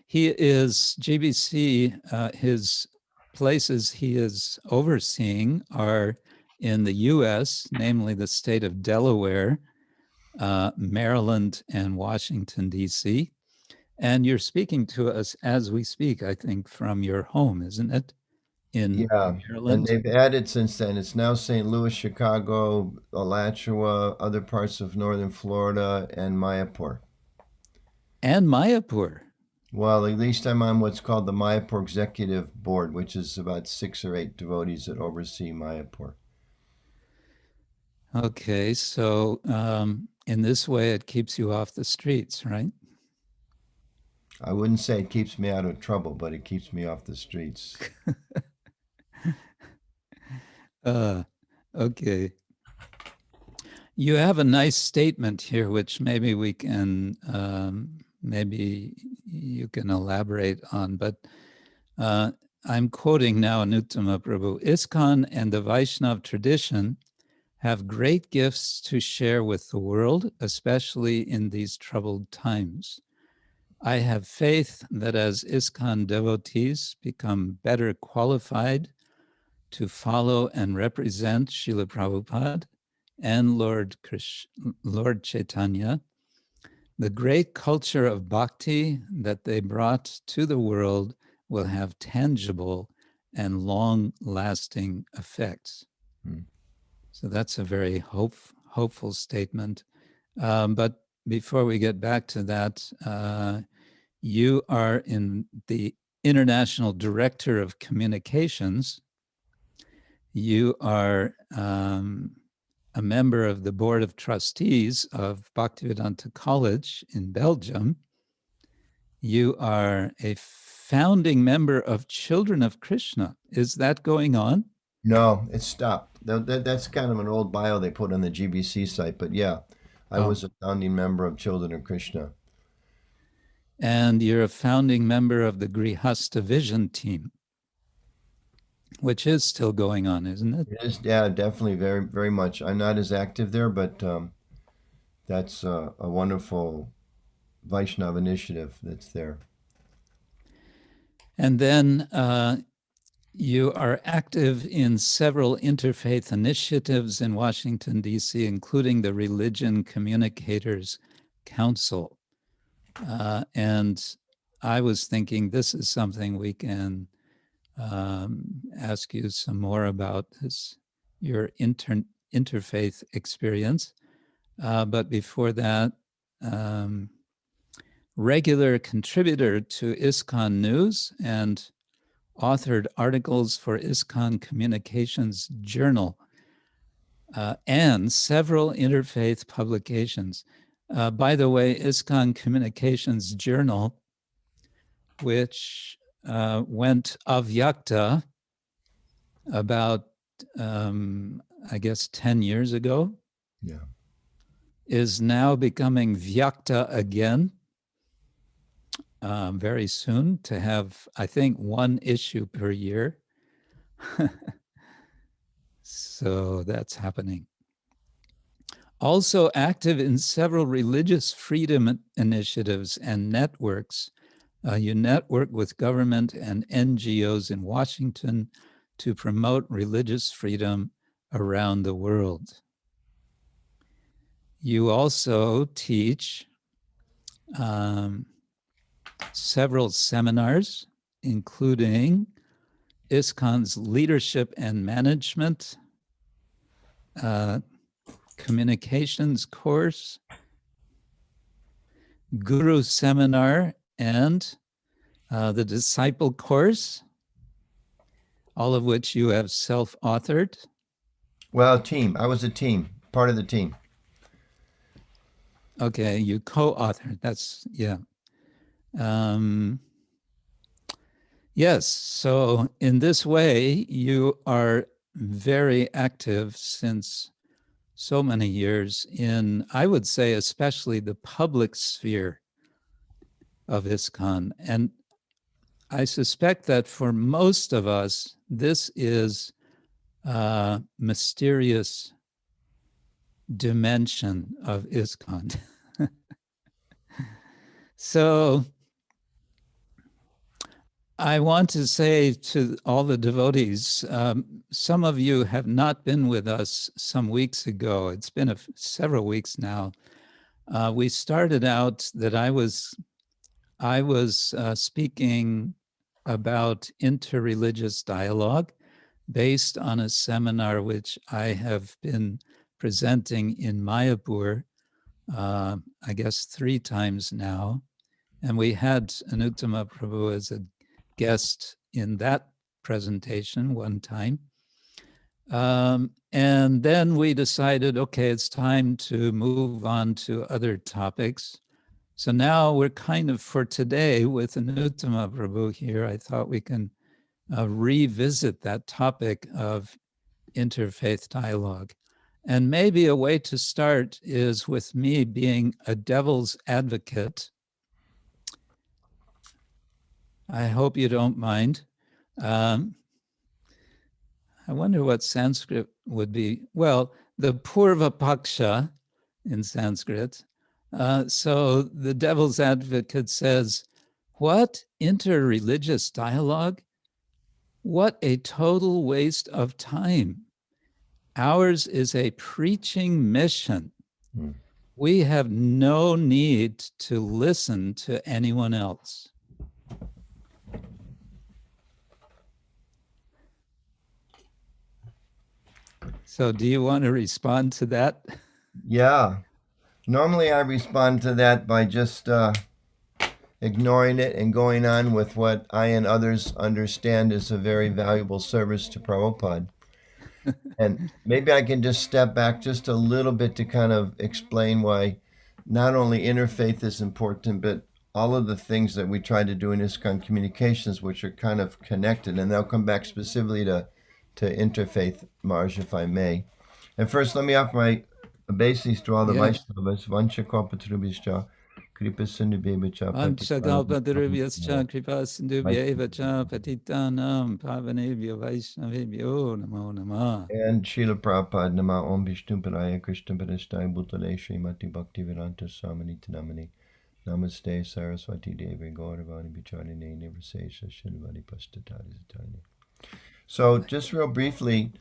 S1: He is, GBC, his places he is overseeing are in the US, namely the state of Delaware, Maryland, and Washington, DC. And you're speaking to us as we speak, I think, from your home, isn't it? In Maryland.
S4: And they've added since then. It's now St. Louis, Chicago, Alachua, other parts of northern Florida, and Mayapur.
S1: And Mayapur.
S4: Well, at least I'm on what's called the Mayapur Executive Board, which is about 6 or 8 devotees that oversee Mayapur.
S1: Okay, so in this way, it keeps you off the streets, right?
S4: I wouldn't say it keeps me out of trouble, but it keeps me off the streets.
S1: Okay. You have a nice statement here, which maybe we can, maybe you can elaborate on, but I'm quoting now Anuttama Prabhu. ISKCON and the Vaishnav tradition have great gifts to share with the world, especially in these troubled times. I have faith that as ISKCON devotees become better qualified to follow and represent Srila Prabhupada and Lord Chaitanya, the great culture of bhakti that they brought to the world will have tangible and long-lasting effects. So that's a very hopeful statement. But before we get back to that, you are in the International Director of Communications. You are a member of the Board of Trustees of Bhaktivedanta College in Belgium. You are a founding member of Children of Krishna. Is that going on?
S4: No, it stopped. That's kind of an old bio they put on the GBC site, but yeah, I was a founding member of Children of Krishna.
S1: And you're a founding member of the Grihastha Vision team, which is still going on, isn't it?
S4: It is, yeah, definitely, very, very much. I'm not as active there, but that's a wonderful Vaishnav initiative that's there.
S1: And then you are active in several interfaith initiatives in Washington, D.C., including the Religion Communicators Council. And I was thinking this is something we can ask you some more about, your interfaith experience. But before that, regular contributor to ISKCON News and authored articles for ISKCON Communications Journal and several interfaith publications. By the way, ISKCON Communications Journal, which went avyakta about, I guess, 10 years ago, is now becoming vyakta again very soon, to have, I think, 1 issue per year. So that's happening. Also active in several religious freedom initiatives and networks. You network with government and NGOs in Washington to promote religious freedom around the world. You also teach several seminars including ISKCON's leadership and management, communications course, guru seminar, and the disciple course, all of which you have self-authored.
S4: Well, team. I was a team, part of the team.
S1: Okay, you co-authored. That's, yeah. Yes, so in this way, you are very active since so many years in, I would say, especially the public sphere of ISKCON. And I suspect that for most of us, this is a mysterious dimension of ISKCON. So I want to say to all the devotees, some of you have not been with us some weeks ago. It's been several weeks now. We started out that I was speaking about interreligious dialogue based on a seminar which I have been presenting in Mayapur, I guess 3 times now. And we had Anuttama Prabhu as a guest in that presentation one time. And then we decided, okay, it's time to move on to other topics. So now we're kind of, for today, with Anuttama Prabhu here, I thought we can revisit that topic of interfaith dialogue. And maybe a way to start is with me being a devil's advocate. I hope you don't mind. I wonder what Sanskrit would be. Well, the Purva Paksha in Sanskrit. So the devil's advocate says, what? Interreligious dialogue? What a total waste of time. Ours is a preaching mission. We have no need to listen to anyone else. So do you want to respond to that?
S4: Yeah. Normally I respond to that by just ignoring it and going on with what I and others understand is a very valuable service to Prabhupada. And maybe I can just step back just a little bit to kind of explain why not only interfaith is important, but all of the things that we try to do in ISKCON communications, which are kind of connected. And they'll come back specifically to interfaith, Marj, if I may. And first, let me offer my obeisance to all the Vaishnavas. Vancha kalpatarubhyascha, kripa sindhubhya-cha,
S1: Vancha kalpatarubhyascha, kripa sindhubhya-cha, patitanam pavanebhyo Vaishnavebhyo namo namah.
S4: And Srila Prabhupada, Nama Om Vishnu Padaya Krishna Padastai Bhutale Srimati Bhaktivedanta Swami Namani Namaste Saraswati Devi Gauravani Bicharine Nivasesha Shinvadi Pastatari Zatani. So just real briefly,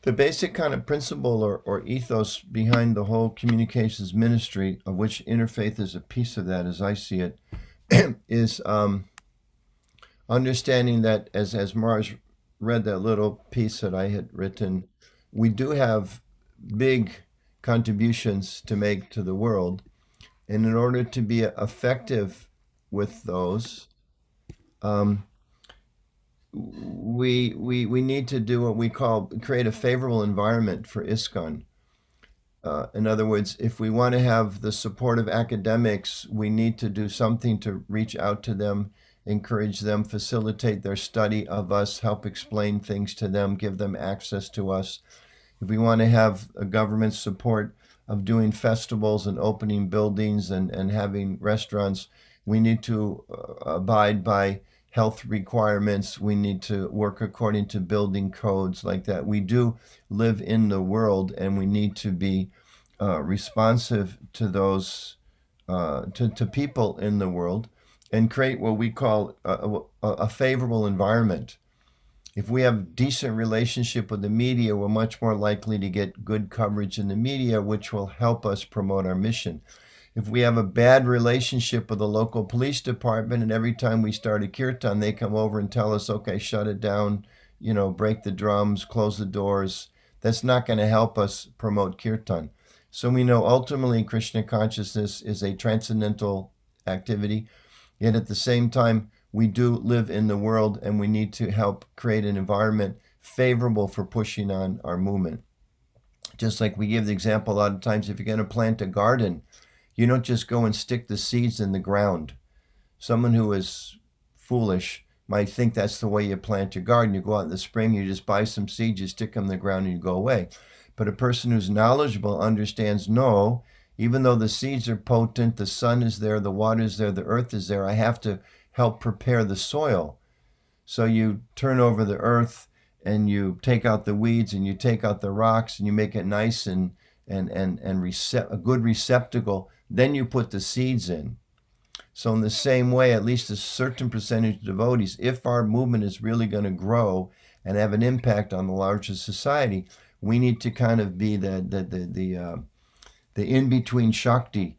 S4: the basic kind of principle or ethos behind the whole communications ministry, of which interfaith is a piece of that as I see it, is understanding that, as Marj read that little piece that I had written, we do have big contributions to make to the world. And in order to be effective with those, we need to do what we call create a favorable environment for ISKCON. In other words, if we want to have the support of academics, we need to do something to reach out to them, encourage them, facilitate their study of us, help explain things to them, give them access to us. If we want to have a government support of doing festivals and opening buildings and having restaurants, we need to abide by health requirements. We need to work according to building codes like that. We do live in the world, and we need to be responsive to those, to people in the world, and create what we call a favorable environment. If we have decent relationship with the media, we're much more likely to get good coverage in the media, which will help us promote our mission. If we have a bad relationship with the local police department, and every time we start a kirtan, they come over and tell us, okay, shut it down, break the drums, close the doors, that's not going to help us promote kirtan. So we know ultimately Krishna consciousness is a transcendental activity, yet at the same time, we do live in the world and we need to help create an environment favorable for pushing on our movement. Just like we give the example a lot of times, if you're going to plant a garden, you don't just go and stick the seeds in the ground. Someone who is foolish might think that's the way you plant your garden. You go out in the spring, you just buy some seeds, you stick them in the ground, and you go away. But a person who's knowledgeable understands, no, even though the seeds are potent, the sun is there, the water is there, the earth is there, I have to help prepare the soil. So you turn over the earth and you take out the weeds and you take out the rocks and you make it nice and a good receptacle. Then you put the seeds in. So in the same way, at least a certain percentage of devotees, if our movement is really going to grow and have an impact on the larger society, we need to kind of be the in-between Shakti,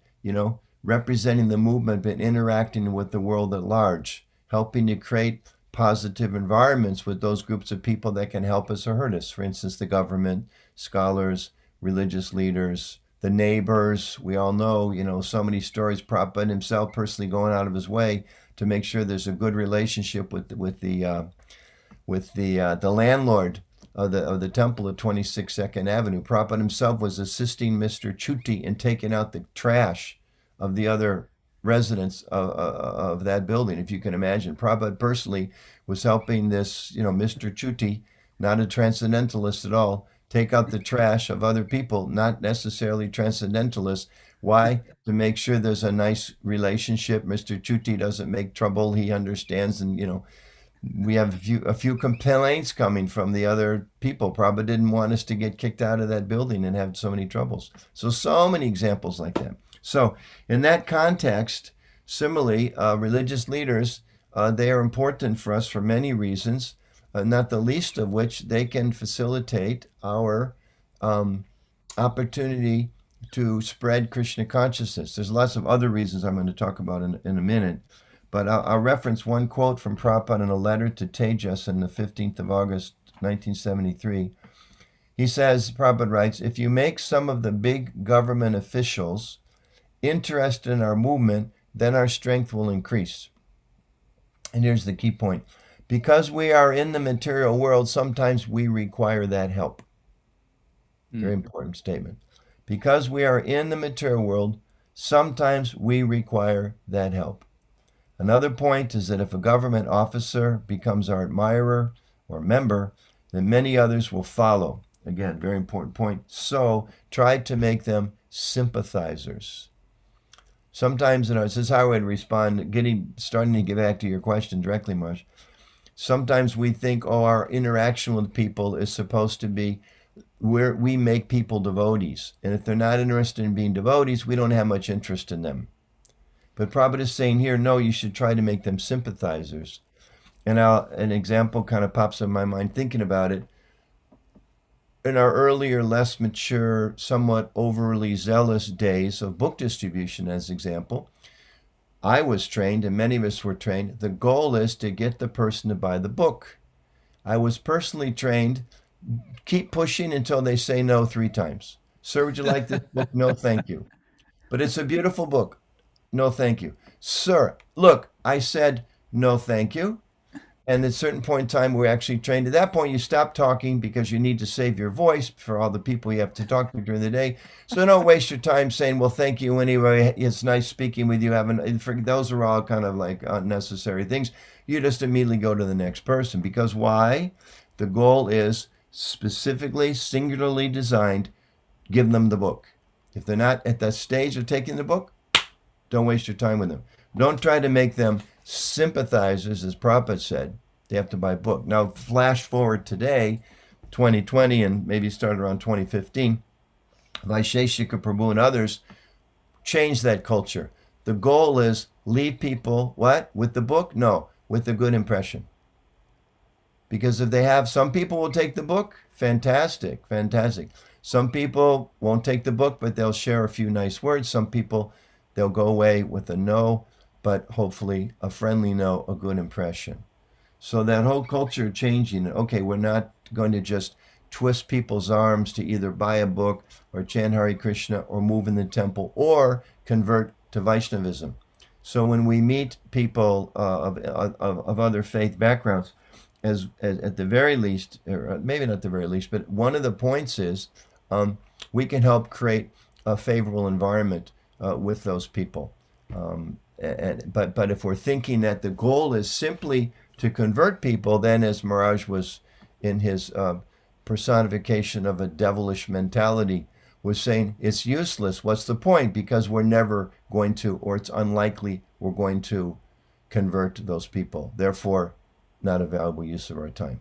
S4: representing the movement but interacting with the world at large, helping to create positive environments with those groups of people that can help us or hurt us. For instance, the government, scholars, religious leaders, the neighbors. We all know, so many stories. Prabhupada himself personally going out of his way to make sure there's a good relationship with the landlord of the temple at 26 Second Avenue. Prabhupada himself was assisting Mr. Chuti in taking out the trash of the other residents of that building, if you can imagine. Prabhupada personally was helping this, Mr. Chuti, not a transcendentalist at all, take out the trash of other people, not necessarily transcendentalists. Why? To make sure there's a nice relationship. Mr. Chuti doesn't make trouble. He understands, and we have a few complaints coming from the other people. Prabhupada didn't want us to get kicked out of that building and have so many troubles. So many examples like that. So in that context, similarly, religious leaders, they are important for us for many reasons, not the least of which they can facilitate our opportunity to spread Krishna consciousness. There's lots of other reasons I'm going to talk about in a minute, but I'll reference one quote from Prabhupada in a letter to Tejas on the 15th of August, 1973. He says, Prabhupada writes, if you make some of the big government officials interested in our movement, then our strength will increase. And here's the key point. Because we are in the material world, sometimes we require that help. Very important statement. Because we are in the material world, sometimes we require that help. Another point is that if a government officer becomes our admirer or member, then many others will follow. Again, very important point. So try to make them sympathizers. Sometimes, this is how I would respond, starting to get back to your question directly, Marsh. Sometimes we think, our interaction with people is supposed to be where we make people devotees. And if they're not interested in being devotees, we don't have much interest in them. But Prabhupada is saying here, no, you should try to make them sympathizers. And an example kind of pops in my mind thinking about it. In our earlier, less mature, somewhat overly zealous days of book distribution, as example, I was trained, and many of us were trained, the goal is to get the person to buy the book. I was personally trained, keep pushing until they say no 3 times. Sir, would you like this book? No, thank you. But it's a beautiful book. No, thank you. Sir, look, I said no, thank you. And at a certain point in time, we're actually trained. At that point, you stop talking because you need to save your voice for all the people you have to talk to during the day. So don't waste your time saying, well, thank you anyway. It's nice speaking with you. Those are all kind of like unnecessary things. You just immediately go to the next person. Because why? The goal is specifically, singularly designed, give them the book. If they're not at that stage of taking the book, don't waste your time with them. Don't try to make them sympathizers, as Prabhupada said. They have to buy a book. Now, flash forward today, 2020, and maybe start around 2015, Vaisheshika Prabhu and others changed that culture. The goal is leave people, what? With the book? No, with a good impression. Because if they have, some people will take the book, fantastic, fantastic. Some people won't take the book, but they'll share a few nice words. Some people they'll go away with a no, but hopefully a friendly no, a good impression. So that whole culture changing, okay, we're not going to just twist people's arms to either buy a book or chant Hare Krishna or move in the temple or convert to Vaishnavism. So when we meet people of other faith backgrounds, as at the very least, or maybe not the very least, but one of the points is we can help create a favorable environment with those people. But if we're thinking that the goal is simply to convert people, then as Maharaj was in his personification of a devilish mentality, was saying it's useless. What's the point? Because we're never going to, or it's unlikely we're going to convert those people. Therefore, not a valuable use of our time.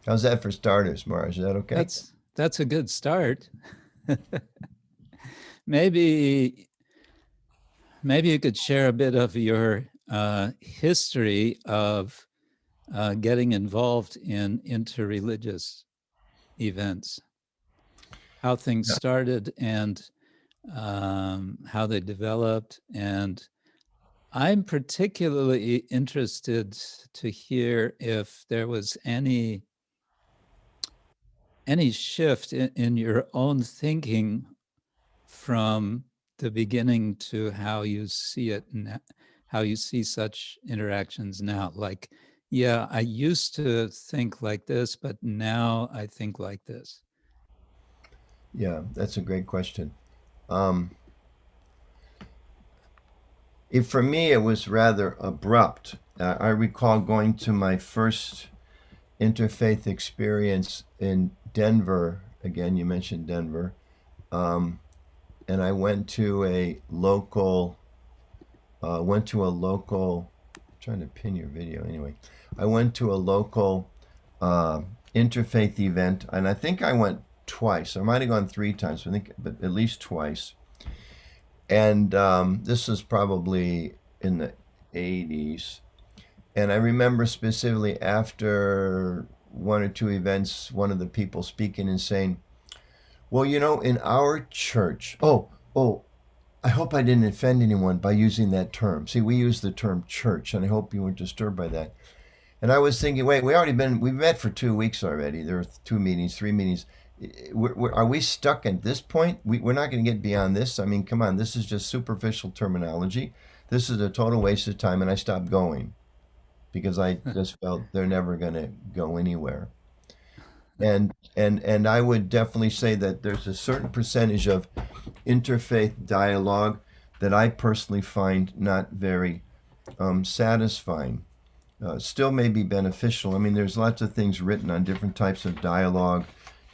S4: How's that for starters, Maharaj? Is that okay?
S1: That's a good start. Maybe you could share a bit of your history of getting involved in interreligious events, how things started and how they developed. And I'm particularly interested to hear if there was any shift in your own thinking from the beginning to how you see it and how you see such interactions now. Like, yeah, I used to think like this, but now I think like this.
S4: Yeah, that's a great question. For me, it was rather abrupt. I recall going to my first interfaith experience in Denver. Again, you mentioned Denver. And I went to a local, I'm trying to pin your video anyway. I went to a local interfaith event, and I think I went twice. I might have gone 3 times, but at least twice. And this was probably in the 80s. And I remember specifically after 1 or 2 events, one of the people speaking and saying, well, you know, in our church, I hope I didn't offend anyone by using that term. See, we use the term church, and I hope you weren't disturbed by that. And I was thinking, wait, we've met for 2 weeks already. There are 2 meetings, 3 meetings. Are we stuck at this point? We're not going to get beyond this. I mean, come on, this is just superficial terminology. This is a total waste of time, and I stopped going because I just felt they're never going to go anywhere. And I would definitely say that there's a certain percentage of interfaith dialogue that I personally find not very satisfying. Still may be beneficial. I mean, there's lots of things written on different types of dialogue.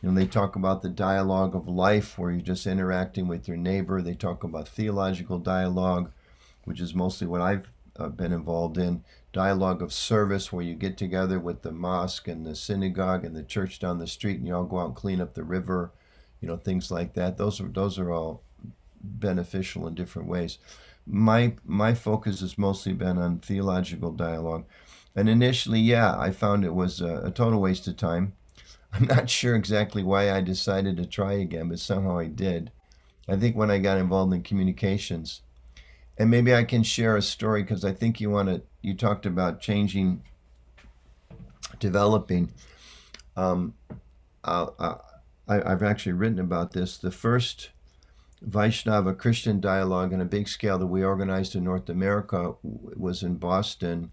S4: You know, they talk about the dialogue of life, where you're just interacting with your neighbor. They talk about theological dialogue, which is mostly what I've been involved in. Dialogue of service, where you get together with the mosque and the synagogue and the church down the street, and you all go out and clean up the river, you know, things like that. Those are all beneficial in different ways. My focus has mostly been on theological dialogue. And initially, yeah, I found it was a total waste of time. I'm not sure exactly why I decided to try again, but somehow I did. I think when I got involved in communications, and maybe I can share a story, because I think you talked about changing, developing. I've actually written about this. The first Vaishnava Christian dialogue on a big scale that we organized in North America was in Boston.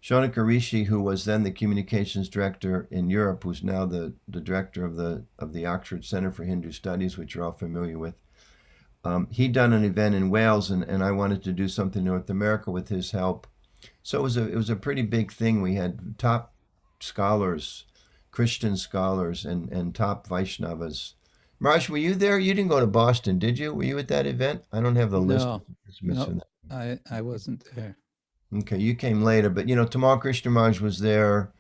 S4: Shaunaka Rishi, who was then the communications director in Europe, who's now the director of the Oxford Center for Hindu Studies, which you're all familiar with, he'd done an event in Wales, and I wanted to do something in North America with his help. So it was a pretty big thing. We had top scholars, Christian scholars, and top Vaishnavas. Raj, were you there? You didn't go to Boston, did you? Were you at that event? I don't have the list.
S1: No, I wasn't there.
S4: Okay, you came later, but you know, Tamal Krishna Maharaj was there.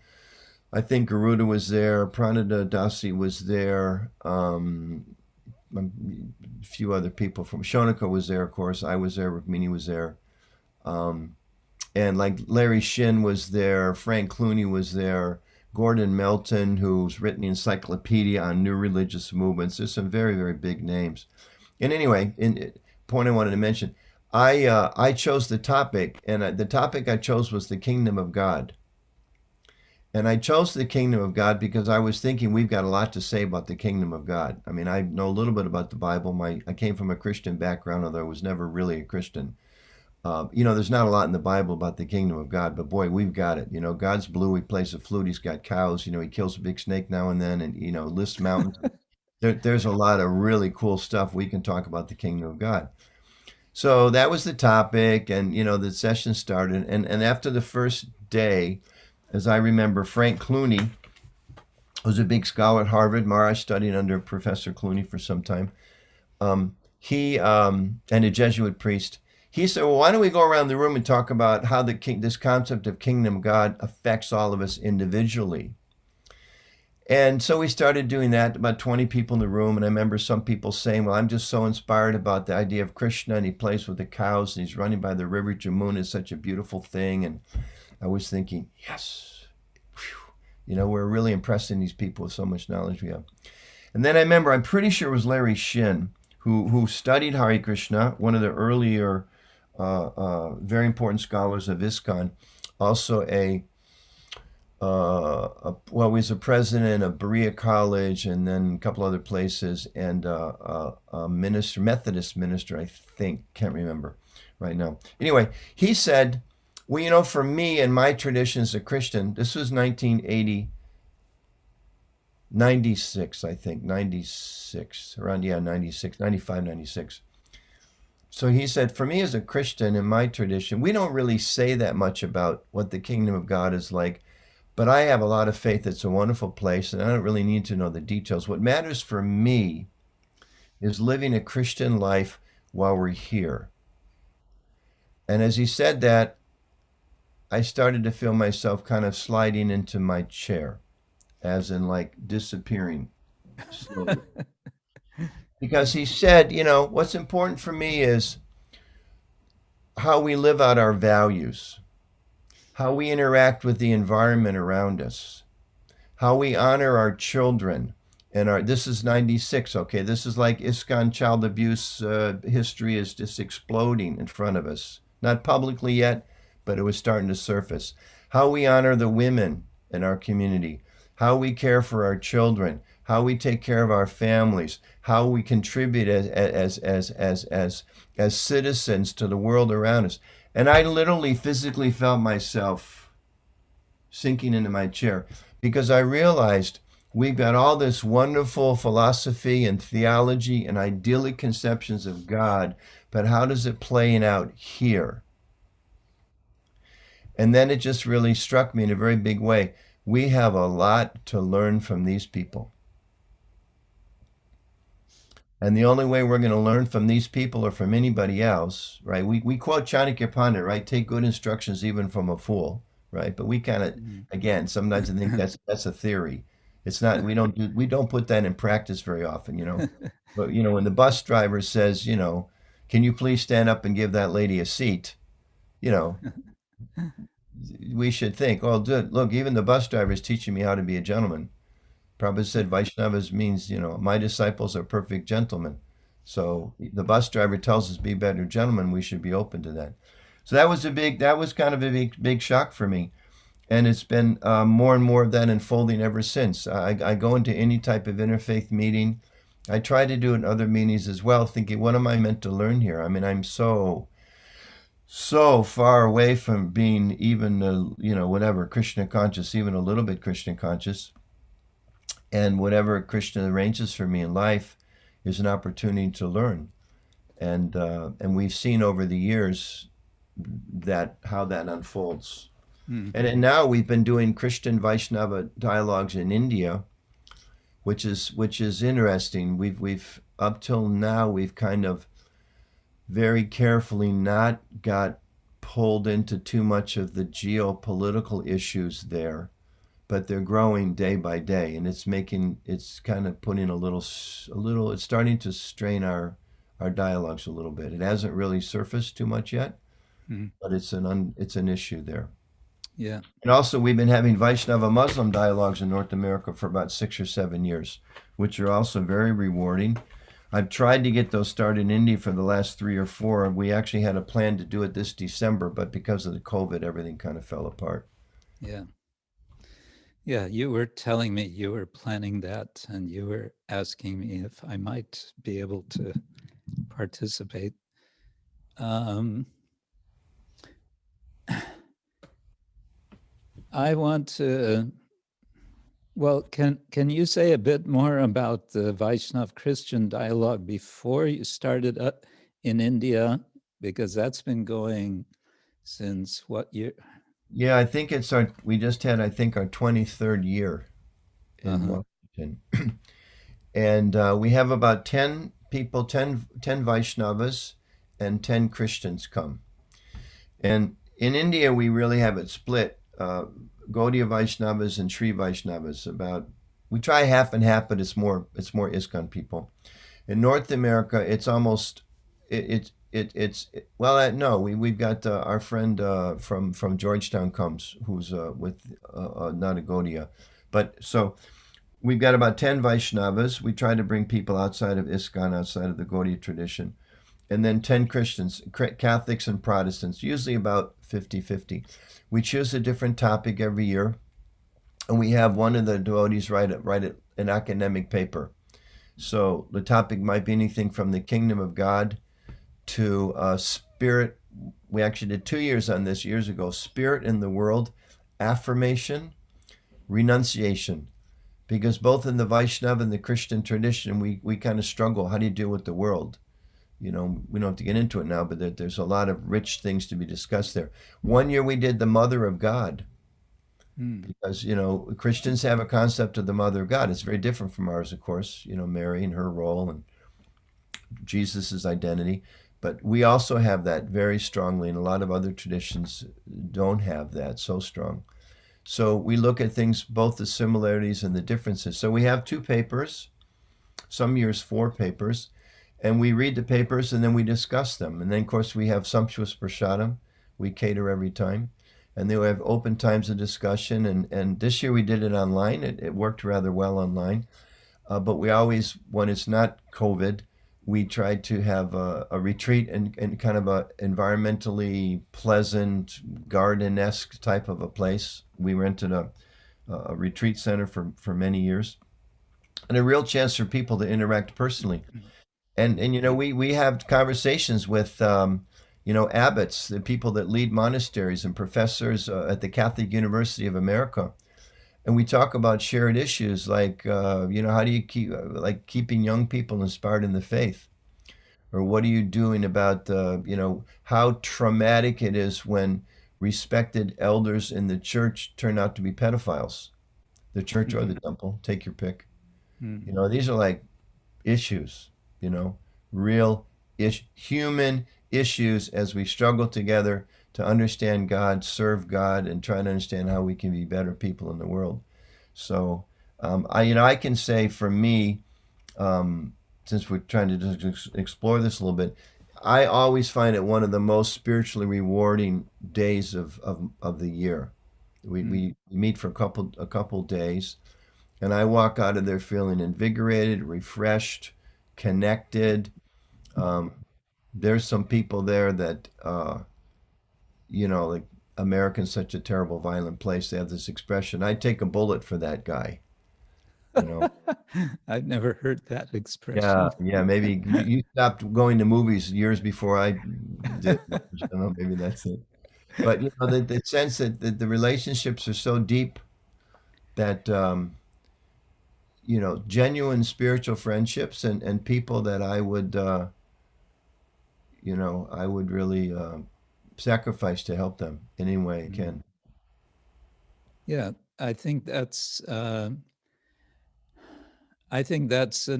S4: I think Garuda was there. Pranada Dasi was there. A few other people from Shaunaka was there, of course. I was there. Rukmini was there. And like Larry Shin was there. Frank Clooney was there. Gordon Melton, who's written the encyclopedia on new religious movements. There's some very, very big names. And anyway, point I wanted to mention, I chose the topic, and the topic I chose was the kingdom of God. And I chose the kingdom of God because I was thinking we've got a lot to say about the kingdom of God. I mean, I know a little bit about the Bible. I came from a Christian background, although I was never really a Christian. There's not a lot in the Bible about the kingdom of God, but boy, we've got it. God's blue. He plays a flute. He's got cows. He kills a big snake now and then, and lists mountains. There's a lot of really cool stuff we can talk about the kingdom of God. So that was the topic, and the session started. And after the first day, as I remember, Frank Clooney was a big scholar at Harvard. Maharaj studied under Professor Clooney for some time. He and a Jesuit priest. He said, well, why don't we go around the room and talk about how this concept of kingdom of God affects all of us individually. And so we started doing that, about 20 people in the room. And I remember some people saying, well, I'm just so inspired about the idea of Krishna, and he plays with the cows, and he's running by the river Jamuna. It's such a beautiful thing. And I was thinking, yes, we're really impressing these people with so much knowledge we have. And then I remember, I'm pretty sure it was Larry Shin, who studied Hare Krishna, one of the earlier very important scholars of ISKCON, also he was a president of Berea College and then a couple other places, and a Methodist minister, I think, can't remember right now. Anyway, he said, well, for me and my tradition as a Christian, this was 96, I think, 96, around, 96, 95, 96. So he said, for me as a Christian in my tradition, we don't really say that much about what the kingdom of God is like, but I have a lot of faith. It's a wonderful place, and I don't really need to know the details. What matters for me is living a Christian life while we're here. And as he said that, I started to feel myself kind of sliding into my chair, as in like disappearing slowly. Because he said, what's important for me is how we live out our values, how we interact with the environment around us, how we honor our children. And this is 96, okay? This is like ISKCON child abuse history is just exploding in front of us. Not publicly yet, but it was starting to surface. How we honor the women in our community, how we care for our children, how we take care of our families, how we contribute as citizens to the world around us. And I literally physically felt myself sinking into my chair because I realized we've got all this wonderful philosophy and theology and idyllic conceptions of God, but how does it play out here? And then it just really struck me in a very big way. We have a lot to learn from these people. And the only way we're going to learn from these people or from anybody else, right? We quote Chanakya Pandit, right? Take good instructions even from a fool, right? But we kind of, again, sometimes I think that's a theory. It's not, we don't put that in practice very often, But, when the bus driver says, can you please stand up and give that lady a seat? We should think, oh, look, even the bus driver is teaching me how to be a gentleman. Prabhu said Vaishnavas means, my disciples are perfect gentlemen. So the bus driver tells us be better gentlemen, we should be open to that. So that was kind of a big shock for me. And it's been more and more of that unfolding ever since. I go into any type of interfaith meeting. I try to do it in other meetings as well, thinking, what am I meant to learn here? I mean, I'm so far away from being even, whatever, Krishna conscious, even a little bit Krishna conscious. And whatever Krishna arranges for me in life is an opportunity to learn. And we've seen over the years how that unfolds. And now we've been doing Christian Vaishnava dialogues in India, which is interesting. We've up till now we've kind of very carefully not got pulled into too much of the geopolitical issues there, but they're growing day by day, and it's kind of putting it's starting to strain our dialogues a little bit. It hasn't really surfaced too much yet, but it's an issue there.
S1: Yeah.
S4: And also, we've been having Vaishnava Muslim dialogues in North America for about 6 or 7 years, which are also very rewarding. I've tried to get those started in India for the last 3 or 4. We actually had a plan to do it this December, but because of the COVID, everything kind of fell apart.
S1: Yeah. Yeah, you were telling me you were planning that, and you were asking me if I might be able to participate. I want to, well, can you say a bit more about the Vaishnav Christian dialogue before you started up in India? Because that's been going since what year?
S4: Yeah, I think we just had, I think, our 23rd year in Washington. And we have about 10 people, 10 Vaishnavas, and 10 Christians come. And in India, we really have it split. Gaudiya Vaishnavas and Sri Vaishnavas. We try half and half, but it's more ISKCON people. In North America, it's almost no. We've got our friend from Georgetown comes, who's with not a Gaudiya, but so we've got about 10 Vaishnavas. We try to bring people outside of ISKCON, outside of the Gaudiya tradition. And then 10 Christians, Catholics and Protestants, usually about 50-50. We choose a different topic every year, and we have one of the devotees write an academic paper. So the topic might be anything from the kingdom of God to spirit. We actually did 2 years on this years ago. Spirit in the world, affirmation, renunciation. Because both in the Vaishnava and the Christian tradition, we kind of struggle. How do you deal with the world? We don't have to get into it now, but there's a lot of rich things to be discussed there. 1 year we did the Mother of God, because, Christians have a concept of the Mother of God. It's very different from ours, of course, Mary and her role and Jesus's identity. But we also have that very strongly, and a lot of other traditions don't have that so strong. So we look at things, both the similarities and the differences. So we have 2 papers, some years 4 papers. And we read the papers and then we discuss them. And then, of course, we have sumptuous prasadam. We cater every time. And then we have open times of discussion. And this year we did it online. It worked rather well online. But we always, when it's not COVID, we try to have a retreat in kind of a environmentally pleasant, garden-esque type of a place. We rented a retreat center for many years. And a real chance for people to interact personally. And we have conversations with abbots, the people that lead monasteries, and professors at the Catholic University of America, and we talk about shared issues like how do you keeping young people inspired in the faith, or what are you doing about how traumatic it is when respected elders in the church turn out to be pedophiles, the church or the temple, take your pick. These are like issues. Real human issues as we struggle together to understand God, serve God, and try to understand how we can be better people in the world. So I can say for me, since we're trying to just explore this a little bit, I always find it one of the most spiritually rewarding days of the year. We meet for a couple days, and I walk out of there feeling invigorated, refreshed, connected. There's some people there that like America's such a terrible, violent place. They have this expression, I'd take a bullet for that guy.
S1: I've never heard that expression.
S4: Yeah, maybe you stopped going to movies years before I did. Maybe that's it. But the sense that the relationships are so deep that genuine spiritual friendships and people that I would really sacrifice to help them in any way I can.
S1: Yeah, I think that's an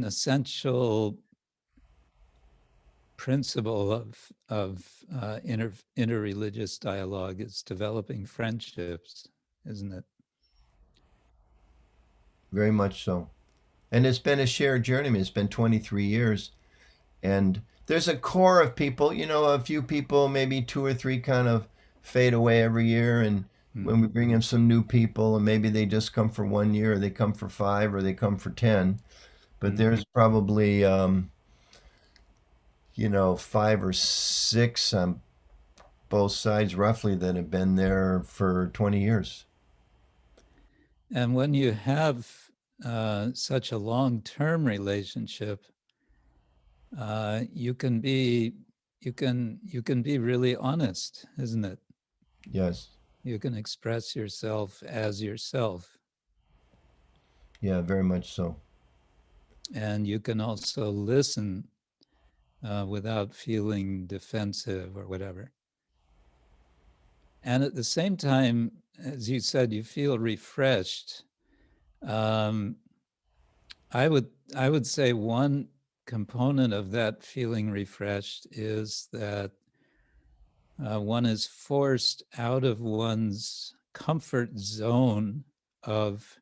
S1: essential principle of interreligious dialogue, is developing friendships, isn't it?
S4: Very much so. And it's been a shared journey. I mean, it's been 23 years. And there's a core of people, a few people, maybe 2 or 3 kind of fade away every year. And when we bring in some new people, and maybe they just come for 1 year, or they come for 5, or they come for 10, but there's probably 5 or 6 on both sides roughly that have been there for 20 years.
S1: And when you have such a long-term relationship, you can be really honest, isn't it?
S4: Yes.
S1: You can express yourself as yourself.
S4: Yeah, very much so.
S1: And you can also listen without feeling defensive or whatever. And at the same time, as you said, you feel refreshed. I would say one component of that feeling refreshed is that one is forced out of one's comfort zone of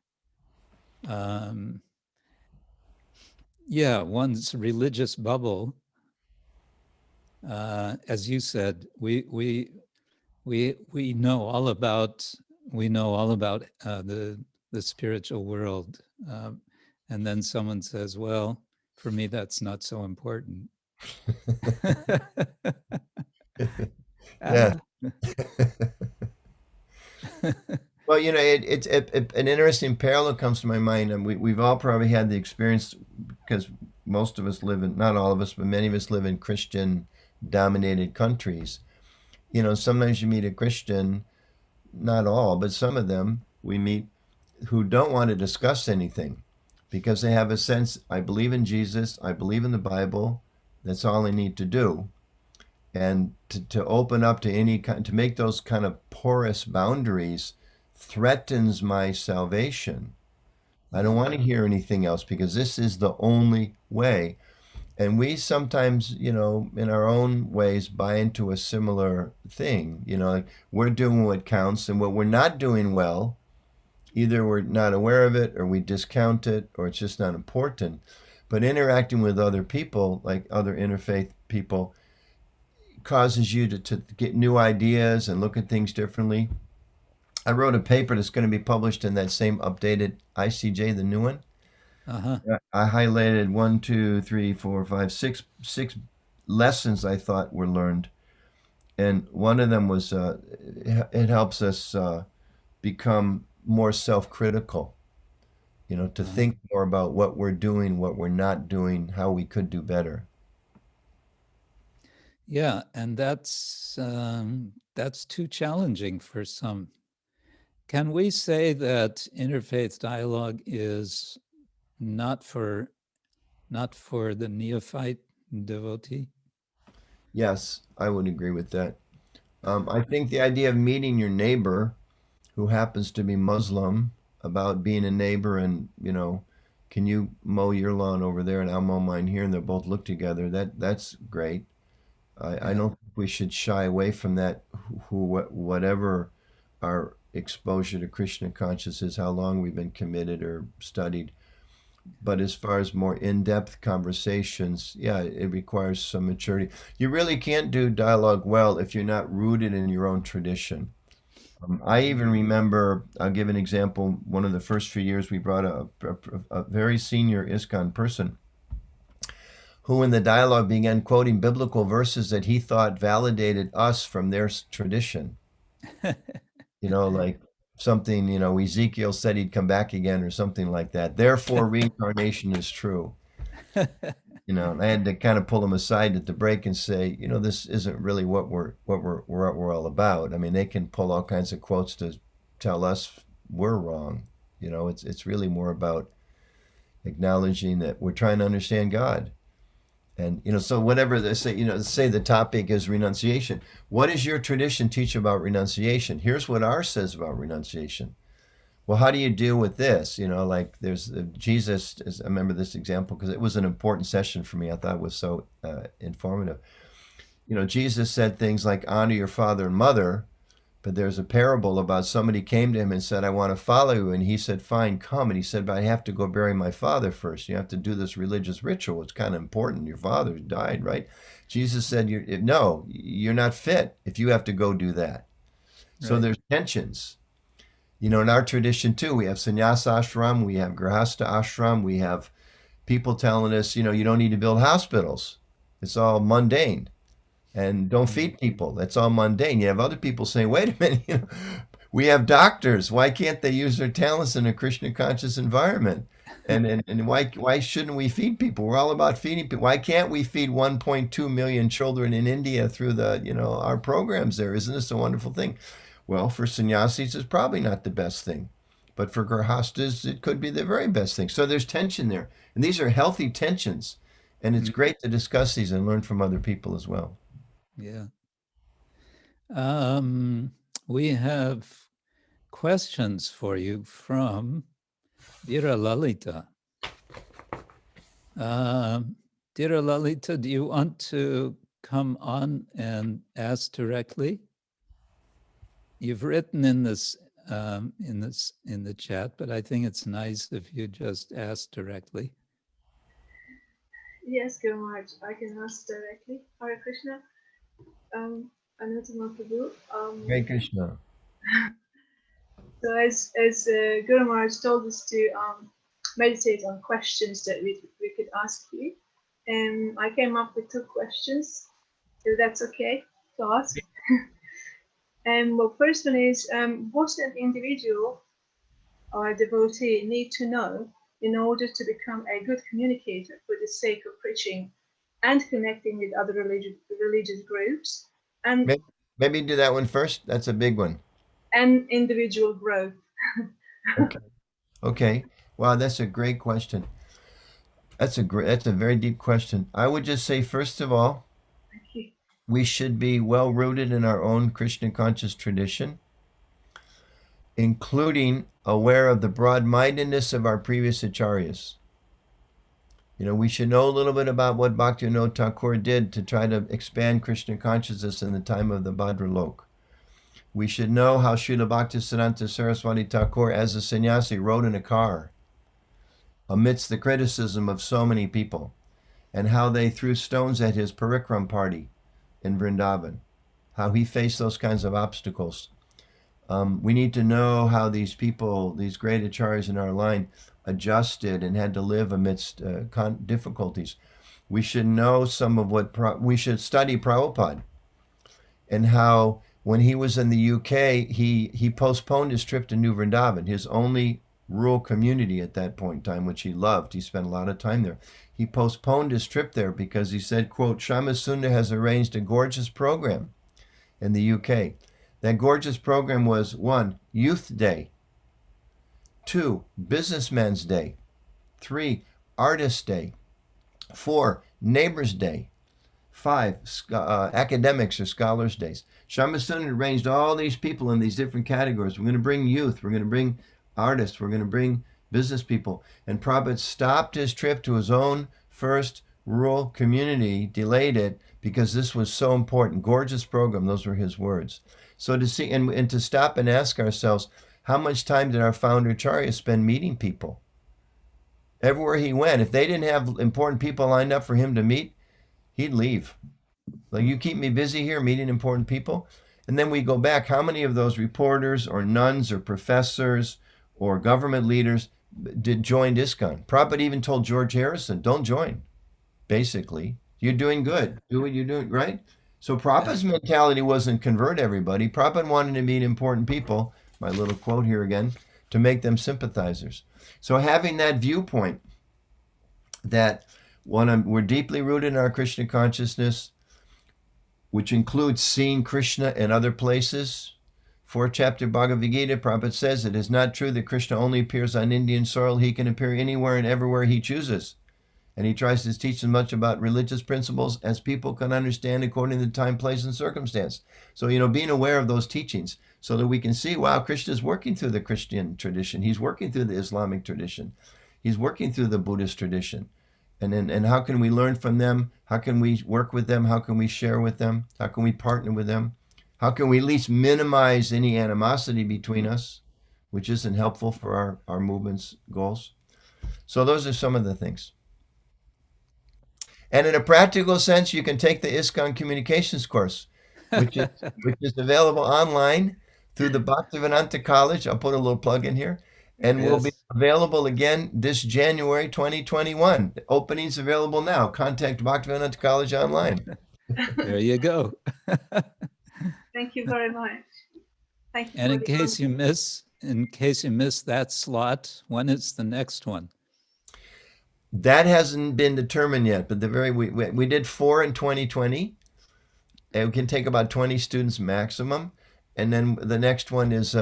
S1: one's religious bubble. As you said, we know all about the spiritual world, and then someone says, "Well, for me, that's not so important."
S4: Yeah. Well, it's an interesting parallel comes to my mind, and we've all probably had the experience, because most of us live in, not all of us, but many of us live in Christian-dominated countries. Sometimes you meet a Christian, not all, but some of them we meet, who don't want to discuss anything because they have a sense, I believe in Jesus, I believe in the Bible, that's all I need to do. And to open up to any kind, to make those kind of porous boundaries threatens my salvation. I don't want to hear anything else because this is the only way. And we sometimes, in our own ways, buy into a similar thing. Like we're doing what counts, and what we're not doing well, either we're not aware of it, or we discount it, or it's just not important. But interacting with other people, like other interfaith people, causes you to get new ideas and look at things differently. I wrote a paper that's going to be published in that same updated ICJ, the new one.
S1: Uh-huh.
S4: I highlighted 1, 2, 3, 4, 5, 6 lessons I thought were learned, and one of them was it helps us become more self-critical. To think more about what we're doing, what we're not doing, how we could do better.
S1: Yeah, and that's too challenging for some. Can we say that interfaith dialogue is not for the neophyte devotee?
S4: Yes, I would agree with that. I think the idea of meeting your neighbor who happens to be Muslim, about being a neighbor and, can you mow your lawn over there and I'll mow mine here, and they'll both look together, that's great. I don't think we should shy away from that, whatever our exposure to Krishna consciousness is, how long we've been committed or studied. But as far as more in-depth conversations, it requires some maturity. You really can't do dialogue well if you're not rooted in your own tradition. I even remember, I'll give an example, one of the first few years we brought a very senior ISKCON person who in the dialogue began quoting biblical verses that he thought validated us from their tradition. Like something, Ezekiel said he'd come back again or something like that. Therefore, reincarnation is true. I had to kind of pull him aside at the break and say, this isn't really what we're all about. I mean, they can pull all kinds of quotes to tell us we're wrong. It's really more about acknowledging that we're trying to understand God. And, so whatever they say, say the topic is renunciation. What does your tradition teach about renunciation? Here's what ours says about renunciation. Well, how do you deal with this? Like there's Jesus, I remember this example because it was an important session for me. I thought it was so informative. Jesus said things like honor your father and mother, but there's a parable about somebody came to him and said, I want to follow you. And he said, fine, come. And he said, but I have to go bury my father first. You have to do this religious ritual. It's kind of important. Your father died, right? Jesus said, no, you're not fit if you have to go do that. Right. So there's tensions. You know, in our tradition too, we have sannyasa ashram, we have grihastha ashram, we have people telling us, you know, you don't need to build hospitals. It's all mundane. And don't feed people. That's all mundane. You have other people saying, wait a minute, you know, we have doctors. Why can't they use their talents in a Krishna conscious environment? And why shouldn't we feed people? We're all about feeding people. Why can't we feed 1.2 million children in India through the, you know, our programs there? Isn't this a wonderful thing? Well, for sannyasis, it's probably not the best thing. But for grihastas, it could be the very best thing. So there's tension there. And these are healthy tensions. And it's great to discuss these and learn from other people as well.
S1: Yeah. We have questions for you from Dhīra Lalita. Dhīra Lalita, do you want to come on and ask directly? You've written in this in the chat, but I think it's nice if you just ask directly.
S5: Yes, Guru Maharaj, I can ask directly. Hare Krishna. Anuttama Prabhu.
S4: Hare Krishna.
S5: So as Guru Maharaj told us to meditate on questions that we could ask you, and I came up with 2 questions, if that's okay to ask. And the first one is, what an individual or a devotee need to know in order to become a good communicator for the sake of preaching and connecting with other religious groups, and
S4: maybe do that one first. That's a big one.
S5: And individual growth.
S4: Okay. Wow, that's a great question. That's a very deep question. I would just say, first of all, we should be well rooted in our own Krishna conscious tradition, including aware of the broad-mindedness of our previous acharyas. You know, we should know a little bit about what Bhaktivinoda Thakur did to try to expand Krishna consciousness in the time of the Bhadralok. We should know how Srila Bhaktisiddhanta Saraswati Thakur, as a sannyasi, rode in a car amidst the criticism of so many people, and how they threw stones at his parikram party in Vrindavan, how he faced those kinds of obstacles. We need to know how these people, these great acharyas in our line, adjusted and had to live amidst difficulties. We should know some of what we should study Prabhupada, and how when he was in the UK, he postponed his trip to New Vrindavan, his only rural community at that point in time, which he loved. He spent a lot of time there. He postponed his trip there because he said, quote, Shyama-Sundar has arranged a gorgeous program in the UK. That gorgeous program was 1, Youth Day, 2, Businessman's Day, 3, Artist Day, 4, Neighbor's Day, 5, Academics or Scholars Days. Shyama-Sundar arranged all these people in these different categories. We're going to bring youth, we're going to bring artists, we're going to bring business people. And Prabhupada stopped his trip to his own first rural community, delayed it, because this was so important. Gorgeous program, those were his words. So to see, and to stop and ask ourselves, how much time did our founder Acharya spend meeting people? Everywhere he went, if they didn't have important people lined up for him to meet, he'd leave. Like, you keep me busy here meeting important people. And then we go back, how many of those reporters or nuns or professors or government leaders joined ISKCON? Prabhupada even told George Harrison, don't join, basically. You're doing good. Do what you're doing, right? So Prabhupada's mentality wasn't convert everybody. Prabhupada wanted to meet important people, my little quote here again, to make them sympathizers. So having that viewpoint that we're deeply rooted in our Krishna consciousness, which includes seeing Krishna in other places. 4th chapter Bhagavad Gita, Prabhupada says, it is not true that Krishna only appears on Indian soil. He can appear anywhere and everywhere he chooses. And he tries to teach as much about religious principles as people can understand according to time, place, and circumstance. So, being aware of those teachings so that we can see, wow, Krishna is working through the Christian tradition. He's working through the Islamic tradition. He's working through the Buddhist tradition. And how can we learn from them? How can we work with them? How can we share with them? How can we partner with them? How can we at least minimize any animosity between us, which isn't helpful for our movement's goals? So those are some of the things. And in a practical sense, you can take the ISKCON communications course, which is available online through the Bhaktivedanta College. I'll put a little plug in here. And will be
S1: Yes.
S4: available again this January 2021. The opening's available now. Contact Bhaktivedanta College online.
S1: There you go.
S5: Thank you very much. Thank you.
S1: And
S5: for
S1: in
S5: the
S1: case you miss that slot, when is the next one?
S4: That hasn't been determined yet, but we did 4 in 2020. And we can take about 20 students maximum. And then the next one is